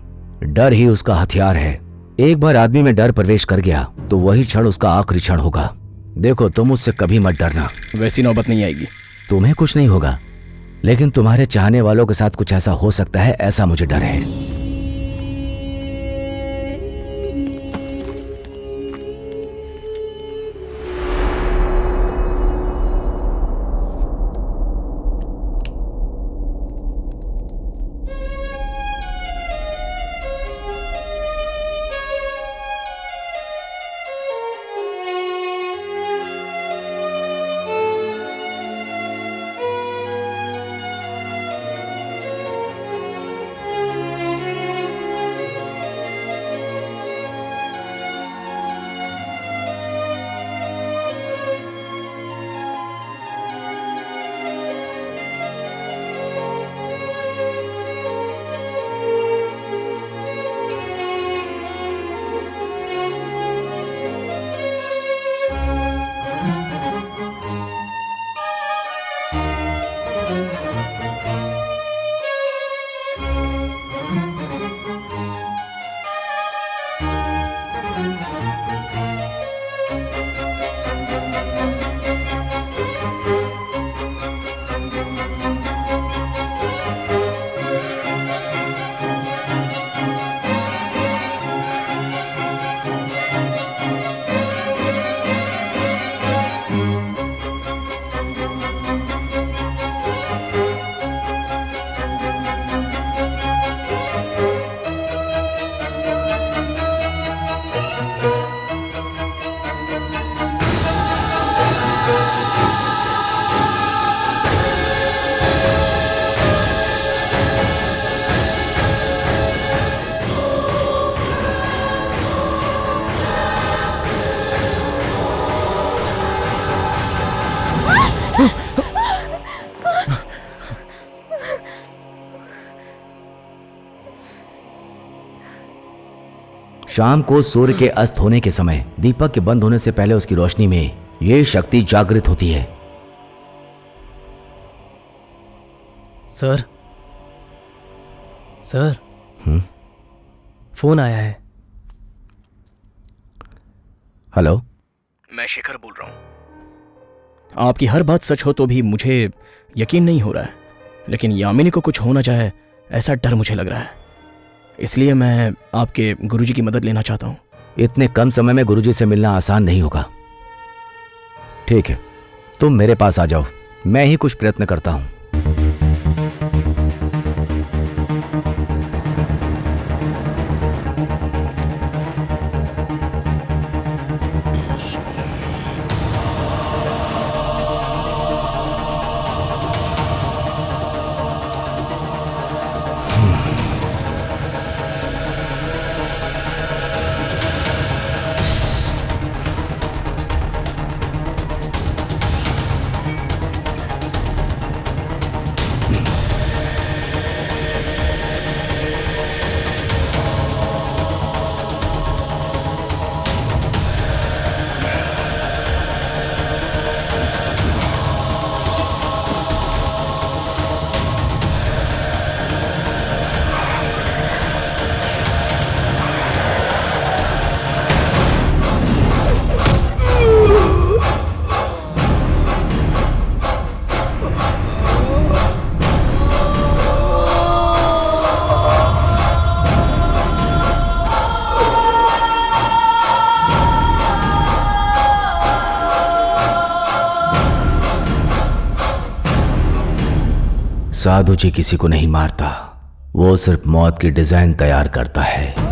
डर ही उसका हथियार है। एक बार आदमी में डर प्रवेश कर गया तो वही क्षण उसका आखिरी क्षण होगा। देखो, तुम उससे कभी मत डरना। वैसी नौबत नहीं आएगी। तुम्हें कुछ नहीं होगा, लेकिन तुम्हारे चाहने वालों के साथ कुछ ऐसा हो सकता है, ऐसा मुझे डर है। शाम को सूर्य के अस्त होने के समय दीपक के बंद होने से पहले उसकी रोशनी में ये शक्ति जागृत होती है। सर, सर, फोन आया है। हेलो, मैं शेखर बोल रहा हूं। आपकी हर बात सच हो तो भी मुझे यकीन नहीं हो रहा है, लेकिन यामिनी को कुछ होना चाहे ऐसा डर मुझे लग रहा है। इसलिए मैं आपके गुरुजी की मदद लेना चाहता हूं। इतने कम समय में गुरुजी से मिलना आसान नहीं होगा। ठीक है, तुम मेरे पास आ जाओ, मैं ही कुछ प्रयत्न करता हूं। साधु जी किसी को नहीं मारता, वो सिर्फ मौत की डिजाइन तैयार करता है।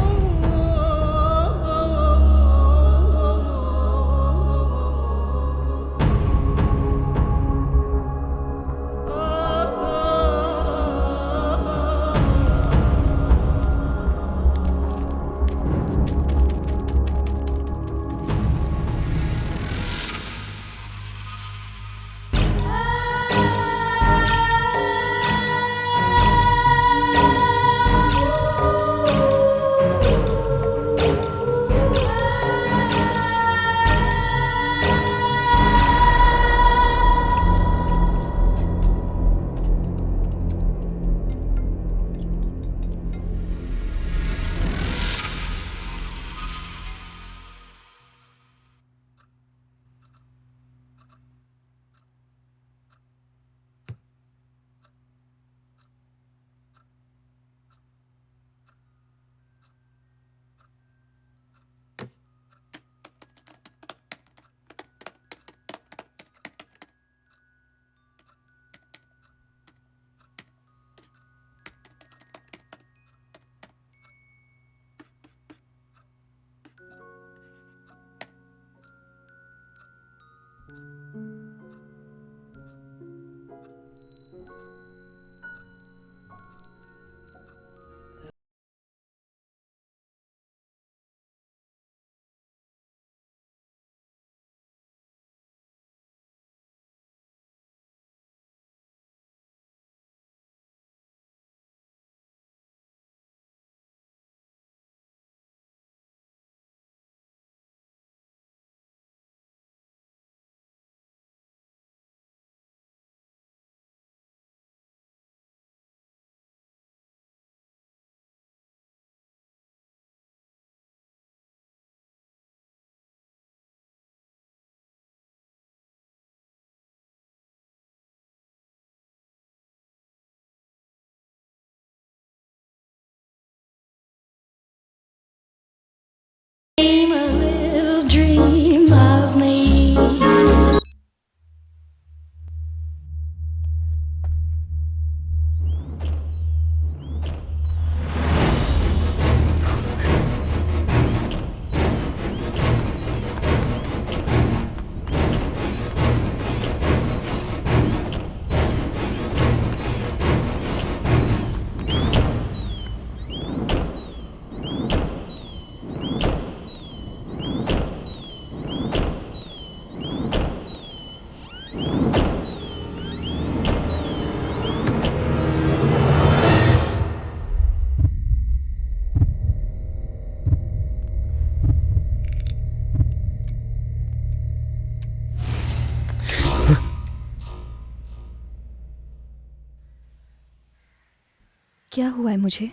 क्या हुआ है मुझे?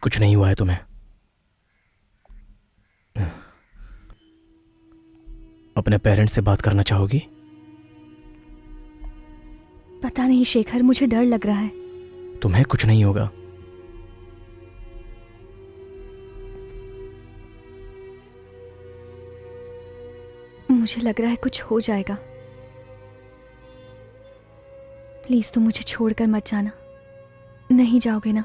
कुछ नहीं हुआ है तुम्हें। अपने पेरेंट्स से बात करना चाहोगी? पता नहीं शेखर, मुझे डर लग रहा है। तुम्हें कुछ नहीं होगा। मुझे लग रहा है कुछ हो जाएगा। प्लीज तुम मुझे छोड़कर मत जाना। नहीं जाओगे ना?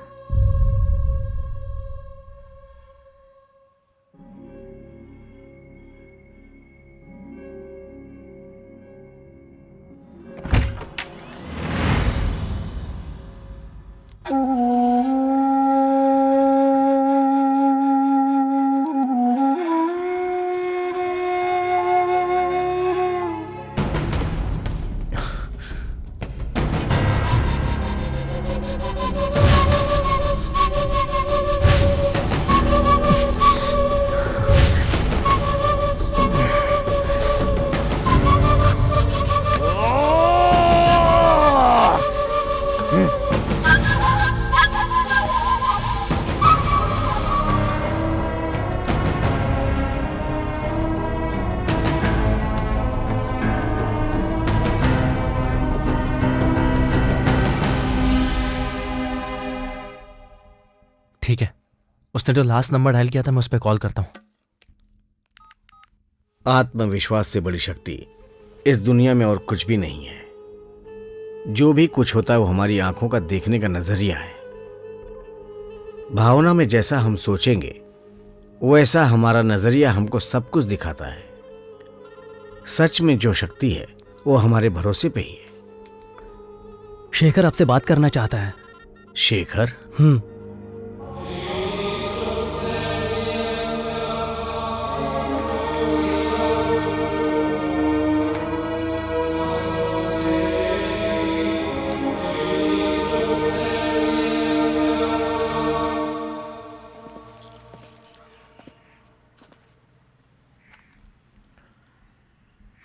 ठीक है, उसने जो लास्ट नंबर डायल किया था मैं उस पर कॉल करता हूँ। आत्मविश्वास से बड़ी शक्ति इस दुनिया में और कुछ भी नहीं है। जो भी कुछ होता है वो हमारी आंखों का देखने का नजरिया है। भावना में जैसा हम सोचेंगे वैसा हमारा नजरिया हमको सब कुछ दिखाता है। सच में जो शक्ति है वो हमारे भरोसे पे ही है। शेखर आपसे बात करना चाहता है। शेखर?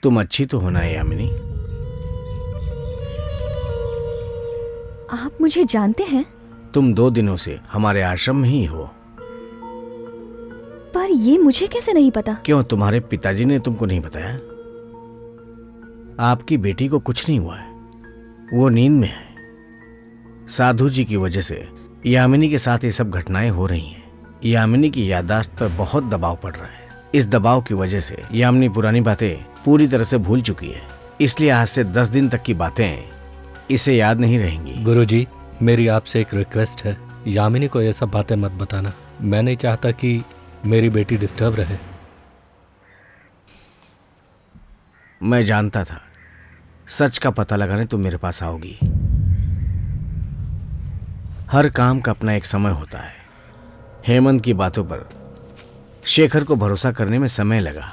तुम अच्छी तो होना है यामिनी। आप मुझे जानते हैं? तुम 2 दिनों से हमारे आश्रम में ही हो। पर ये मुझे कैसे नहीं पता? क्यों, तुम्हारे पिताजी ने तुमको नहीं बताया? आपकी बेटी को कुछ नहीं हुआ है, वो नींद में है। साधु जी की वजह से यामिनी के साथ ये सब घटनाएं हो रही हैं। यामिनी की याददाश्त पर बहुत दबाव पड़ रहा है। इस दबाव की वजह से यामिनी पुरानी बातें पूरी तरह से भूल चुकी है, इसलिए आज से 10 दिन तक की बातें इसे याद नहीं रहेंगी। गुरुजी, मेरी आपसे एक रिक्वेस्ट है, यामिनी को ये सब बातें मत बताना। मैं नहीं चाहता कि मेरी बेटी डिस्टर्ब रहे। मैं जानता था सच का पता लगाने तुम मेरे पास आओगी। हर काम का अपना एक समय होता है। हेमंत की बातों पर शेखर को भरोसा करने में समय लगा।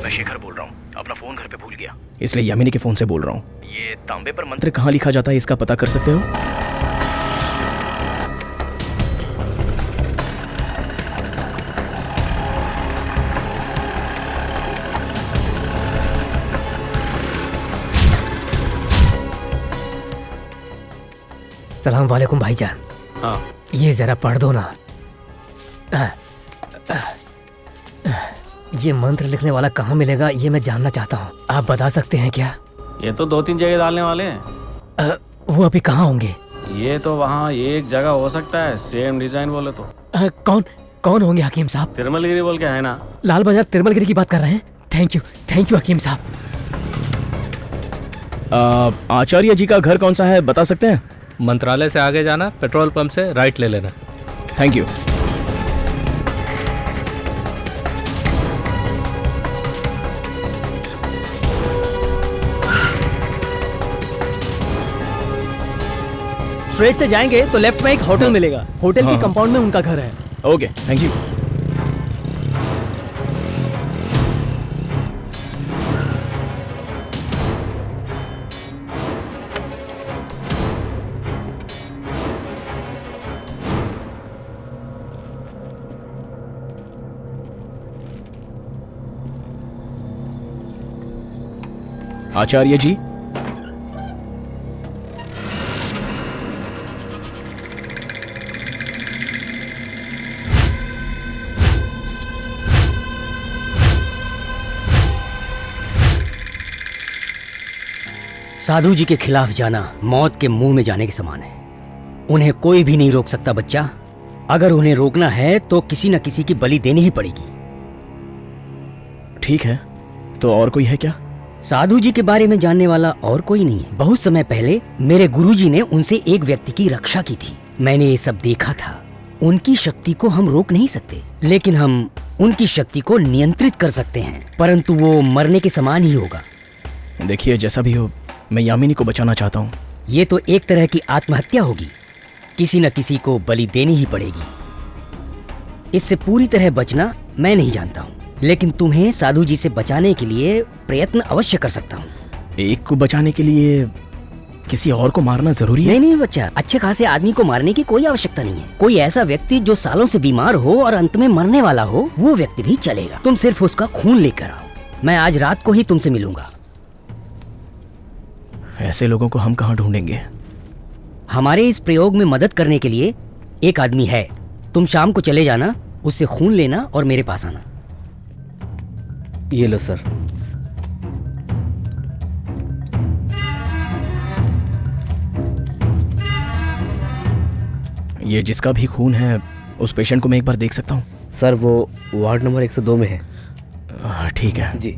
मैं शेखर बोल रहा हूँ, अपना फोन घर पे भूल गया, इसलिए यामिनी के फोन से बोल रहा हूँ। ये तांबे पर मंत्र कहाँ लिखा जाता है इसका पता कर सकते हो? सलाम वालेकुम भाईजान। हाँ, ये जरा पढ़ दो ना। ये मंत्र लिखने वाला कहाँ मिलेगा ये मैं जानना चाहता हूँ, आप बता सकते हैं क्या? ये तो 2-3 जगह डालने वाले हैं। वो अभी कहाँ होंगे? ये तो वहाँ एक जगह हो सकता है, सेम डिजाइन बोले तो। कौन कौन होंगे हकीम साहब? तिरुमलगिरी बोल के है ना। लाल बाजार तिरुमलगिरी की बात कर रहे हैं? थैंक यू हकीम साहब। आचार्य जी का घर कौन सा है बता सकते हैं? मंत्रालय से आगे जाना, पेट्रोल पंप से राइट ले लेना। Thank you. स्ट्रेट से जाएंगे तो लेफ्ट में एक होटल मिलेगा। होटल के कंपाउंड में उनका घर है। Okay, thank you. Acharya ji, sadhu ji के खिलाफ जाना मौत के मुंह में जाने के समान है। उन्हें कोई भी नहीं रोक सकता बच्चा। अगर उन्हें रोकना है तो किसी न किसी की बलि देनी ही पड़ेगी। ठीक है, तो और कोई है क्या? साधु जी के बारे में जानने वाला और कोई नहीं है। बहुत समय पहले मेरे गुरुजी ने उनसे एक व्यक्ति की रक्षा की थी। मैंने ये सब देखा था। उनकी शक्ति को हम रोक नहीं सकते, लेकिन हम उनकी शक्ति को नियंत्रित कर सकते हैं, परंतु वो मरने के समान ही होगा। देखिए, जैसा भी हो, मैं यामिनी को बचाना चाहता हूँ। ये तो एक तरह की आत्महत्या होगी। किसी न किसी को बलि देनी ही पड़ेगी। इससे पूरी तरह बचना मैं नहीं जानता हूँ, लेकिन तुम्हें साधु जी से बचाने के लिए प्रयत्न अवश्य कर सकता हूँ। एक को बचाने के लिए किसी और को मारना जरूरी है? नहीं बच्चा, अच्छे खासे आदमी को मारने की कोई आवश्यकता नहीं है। कोई ऐसा व्यक्ति जो सालों से बीमार हो और अंत में मरने वाला हो, वो व्यक्ति भी चलेगा। तुम सिर्फ उसका खून लेकर आओ। मैं आज रात को ही तुमसे मिलूंगा। ऐसे लोगों को हम कहाँ ढूंढेंगे? हमारे इस प्रयोग में मदद करने के लिए एक आदमी है। तुम शाम को चले जाना, उससे खून लेना और मेरे पास आना। ये लो सर। ये जिसका भी खून है, उस पेशेंट को मैं एक बार देख सकता हूँ? सर वो वार्ड नंबर 102 में है। ठीक है जी।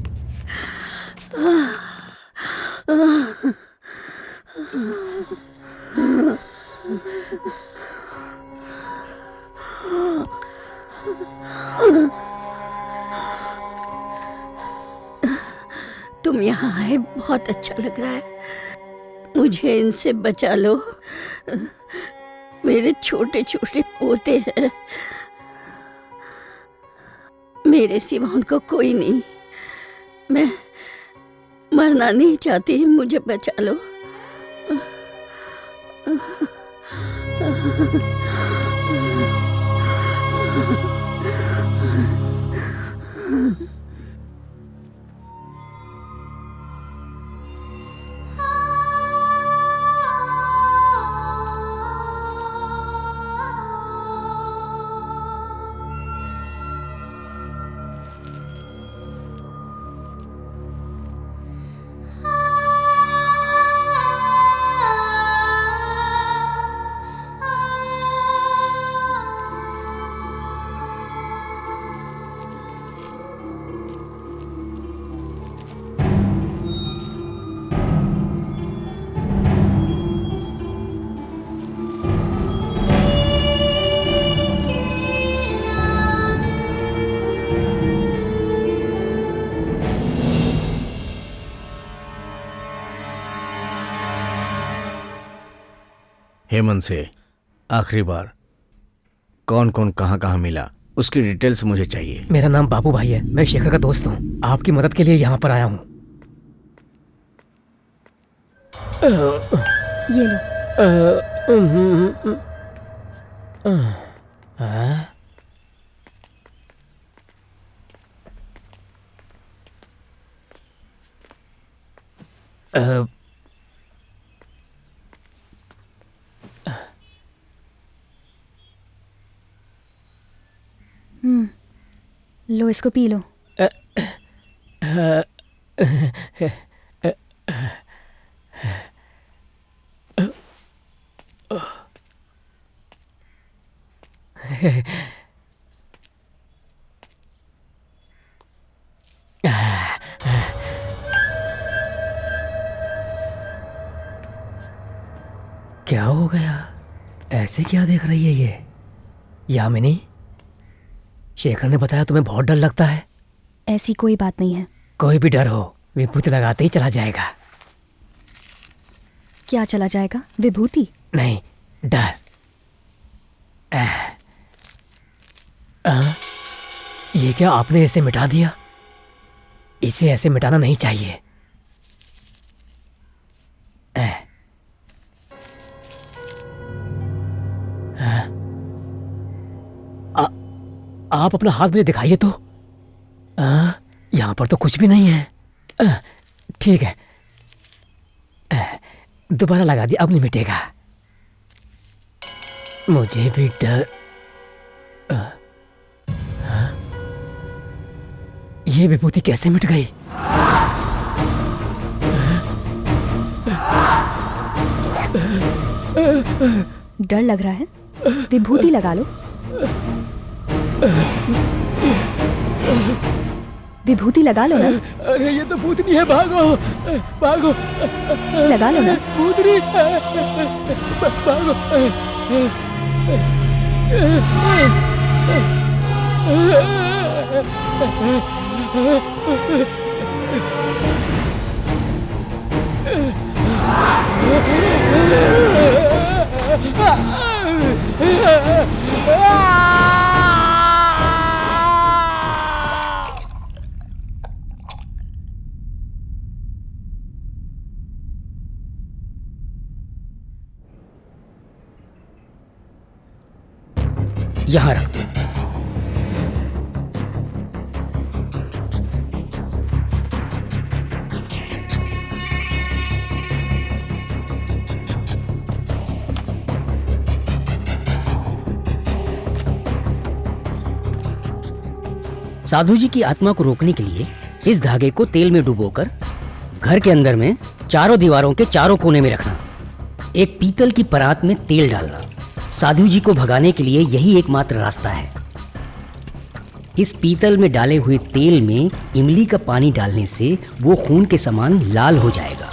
तुम यहाँ आए, बहुत अच्छा लग रहा है। मुझे इनसे बचा लो। मेरे छोटे छोटे पोते हैं, मेरे सिवा उनको कोई नहीं। मैं मरना नहीं चाहती, मुझे बचा लो। हेमंत से आखिरी बार कौन कौन कहाँ कहाँ मिला उसकी डिटेल्स मुझे चाहिए। मेरा नाम बाबू भाई है, मैं शेखर का दोस्त हूँ। आपकी मदद के लिए यहाँ पर आया हूँ। ये लो। लो इसको पी लो। क्या हो गया? ऐसे क्या देख रही है ये? यामिनी, शेखर ने बताया तुम्हें बहुत डर लगता है। ऐसी कोई बात नहीं है। कोई भी डर हो विभूति लगाते ही चला जाएगा। क्या चला जाएगा? विभूति नहीं, डर। ये क्या आपने इसे मिटा दिया? इसे ऐसे मिटाना नहीं चाहिए। आप अपना हाथ मुझे दिखाइए तो। यहाँ पर तो कुछ भी नहीं है। ठीक है, दोबारा लगा दिया, अब नहीं मिटेगा। मुझे भी डर। ये विभूति कैसे मिट गई? डर लग रहा है? विभूति लगा लो। विभूति लगा लो ना। अरे ये तो भूतनी है, भागो भागो। लगा लो ना। भूतनी, भागो। यहाँ रख दो। साधु जी की आत्मा को रोकने के लिए इस धागे को तेल में डुबोकर घर के अंदर में चारों दीवारों के चारों कोने में रखना। एक पीतल की परात में तेल डालना। साधु जी को भगाने के लिए यही एकमात्र रास्ता है। इस पीतल में डाले हुए तेल में इमली का पानी डालने से वो खून के समान लाल हो जाएगा।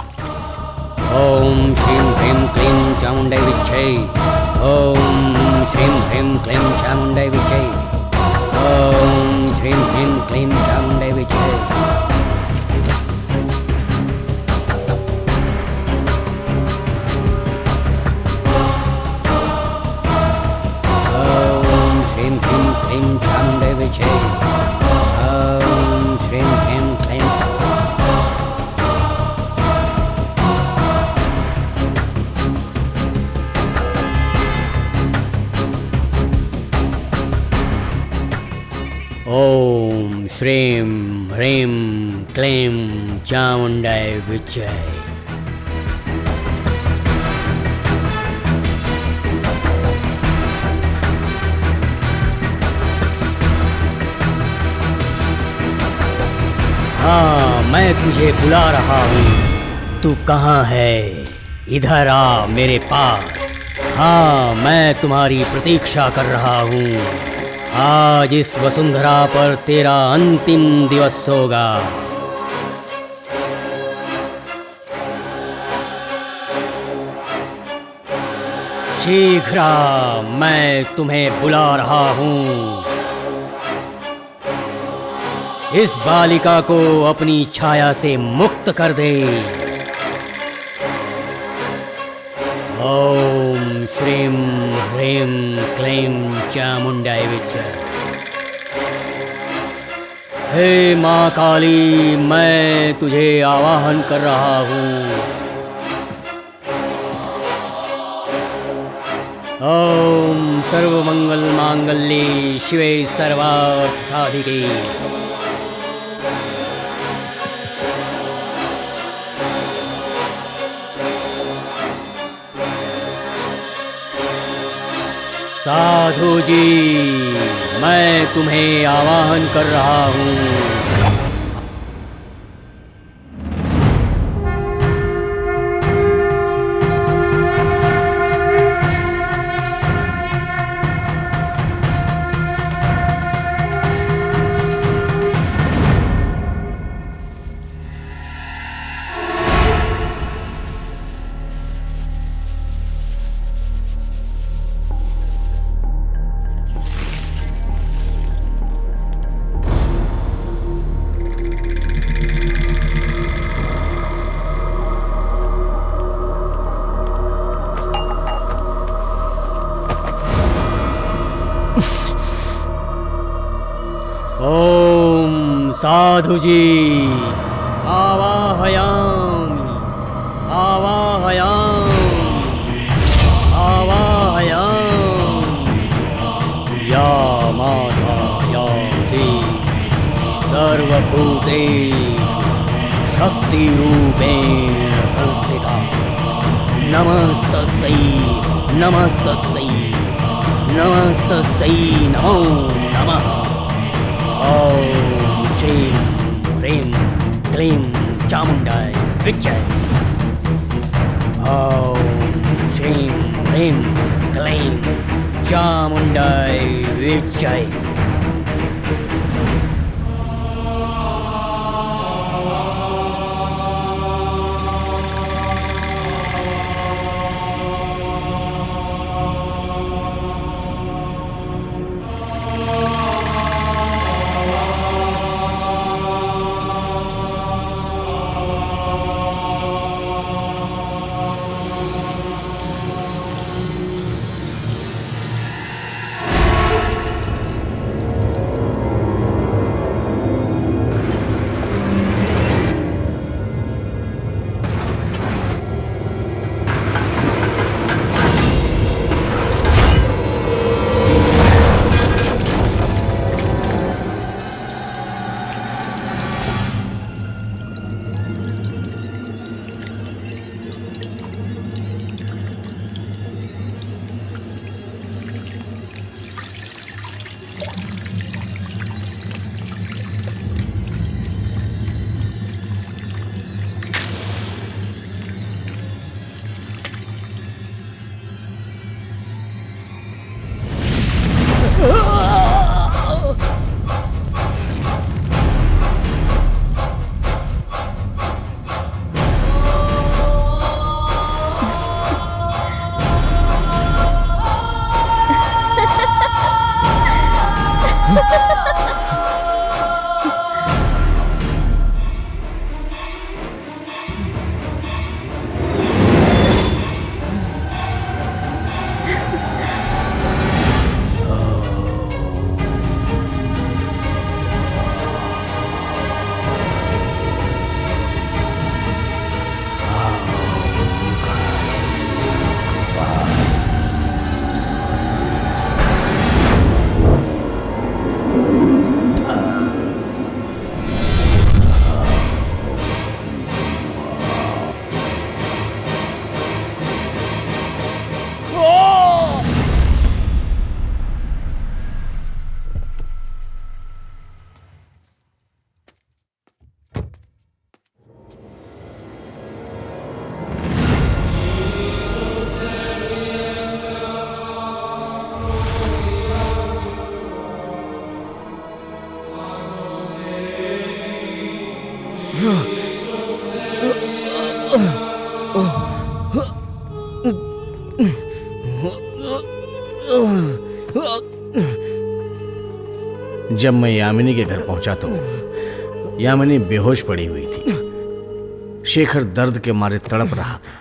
ओम श्रीम ह्रीम क्लीम चामुंडाय विच्छय। ओम श्रीम ह्रीम क्लीम चामुंडाय विच्छय। ओम श्रीम ह्रीम क्लीम चामुंडाय विच्छय। Klim Chamunday Vichay. Om Shrim Klim Klim. Om Shrim Hrim Klim Chamunday Vichay. हाँ, मैं तुझे बुला रहा हूँ। तू कहाँ है? इधर आ मेरे पास। हाँ, मैं तुम्हारी प्रतीक्षा कर रहा हूँ। आज इस वसुंधरा पर तेरा अंतिम दिवस होगा। शीघ्र आ, मैं तुम्हें बुला रहा हूँ। इस बालिका को अपनी छाया से मुक्त कर दे। ओम श्रीं ह्रीं क्लीं चामुंडाय विच्च। हे माँ काली, मैं तुझे आवाहन कर रहा हूँ। ओम सर्वमंगल मांगल्ये शिवे सर्वार्थ साधिके। साधु जी, मैं तुम्हें आवाहन कर रहा हूँ। ओम साधु जी, आवाहयामि आवाहयामि आवाहयामि। या माता या देवी सर्वभूतेषु शक्तिरूपेण संस्थिता। नमस्तस्यै नमस्तस्यै नमस्तस्यै नमो नमः। ओम श्रीं ह्रीं क्लीं चामुंडाय विच्चे। ओम श्रीं ह्रीं क्लीं चामुंडाय विच्चे। जब मैं यामिनी के घर पहुंचा तो यामिनी बेहोश पड़ी हुई थी। शेखर दर्द के मारे तड़प रहा था।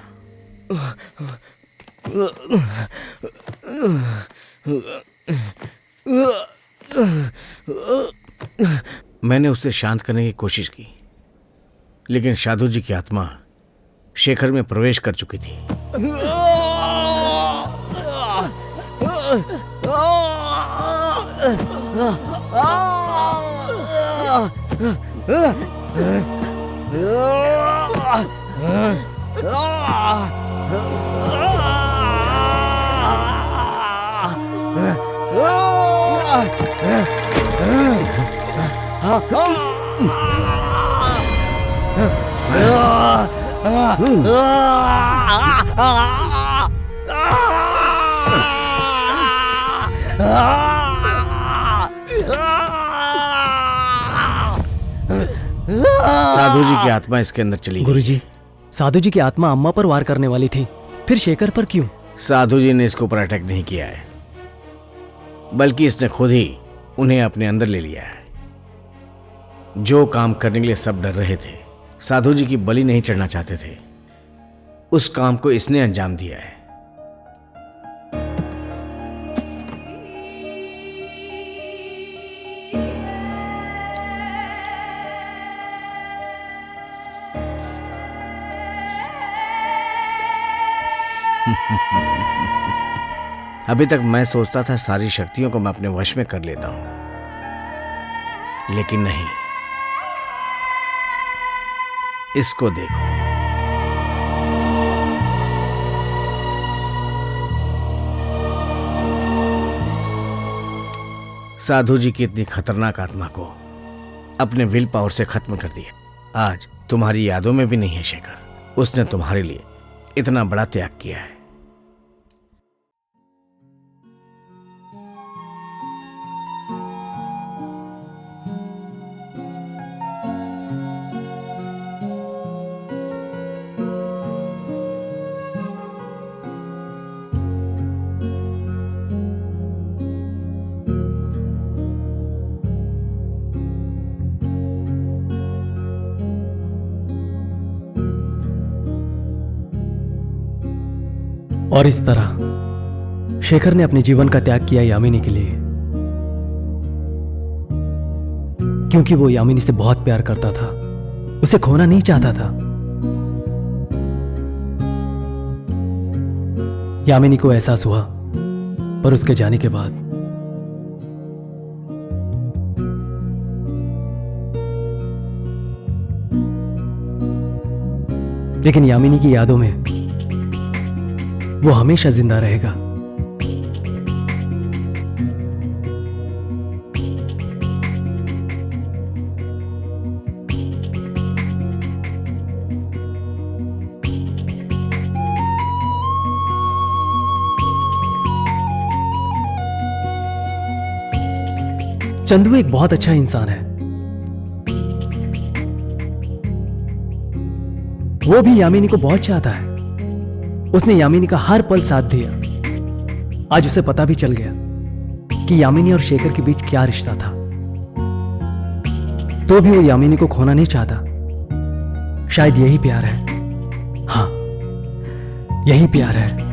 मैंने उसे शांत करने की कोशिश की, लेकिन साधु जी की आत्मा शेखर में प्रवेश कर चुकी थी। साधु जी की आत्मा इसके अंदर चली गई। गुरुजी, साधु जी की आत्मा अम्मा पर वार करने वाली थी, फिर शेखर पर क्यों? साधु जी ने इसके ऊपर अटैक नहीं किया है, बल्कि इसने खुद ही उन्हें अपने अंदर ले लिया है। जो काम करने के लिए सब डर रहे थे, साधु जी की बलि नहीं चढ़ना चाहते थे, उस काम को इसने अंजाम दिया है। अभी तक मैं सोचता था सारी शक्तियों को मैं अपने वश में कर लेता हूं, लेकिन नहीं। इसको देखो, साधु जी की इतनी खतरनाक आत्मा को अपने विल पावर से खत्म कर दिया। आज तुम्हारी यादों में भी नहीं है शेखर। उसने तुम्हारे लिए इतना बड़ा त्याग किया है। और इस तरह शेखर ने अपने जीवन का त्याग किया यामिनी के लिए, क्योंकि वो यामिनी से बहुत प्यार करता था, उसे खोना नहीं चाहता था। यामिनी को एहसास हुआ, पर उसके जाने के बाद लेकिन यामिनी की यादों में वो हमेशा जिंदा रहेगा। चंदू एक बहुत अच्छा इंसान है। वो भी यामिनी को बहुत चाहता है। उसने यामिनी का हर पल साथ दिया। आज उसे पता भी चल गया कि यामिनी और शेखर के बीच क्या रिश्ता था, तो भी वो यामिनी को खोना नहीं चाहता। शायद यही प्यार है। हाँ, यही प्यार है।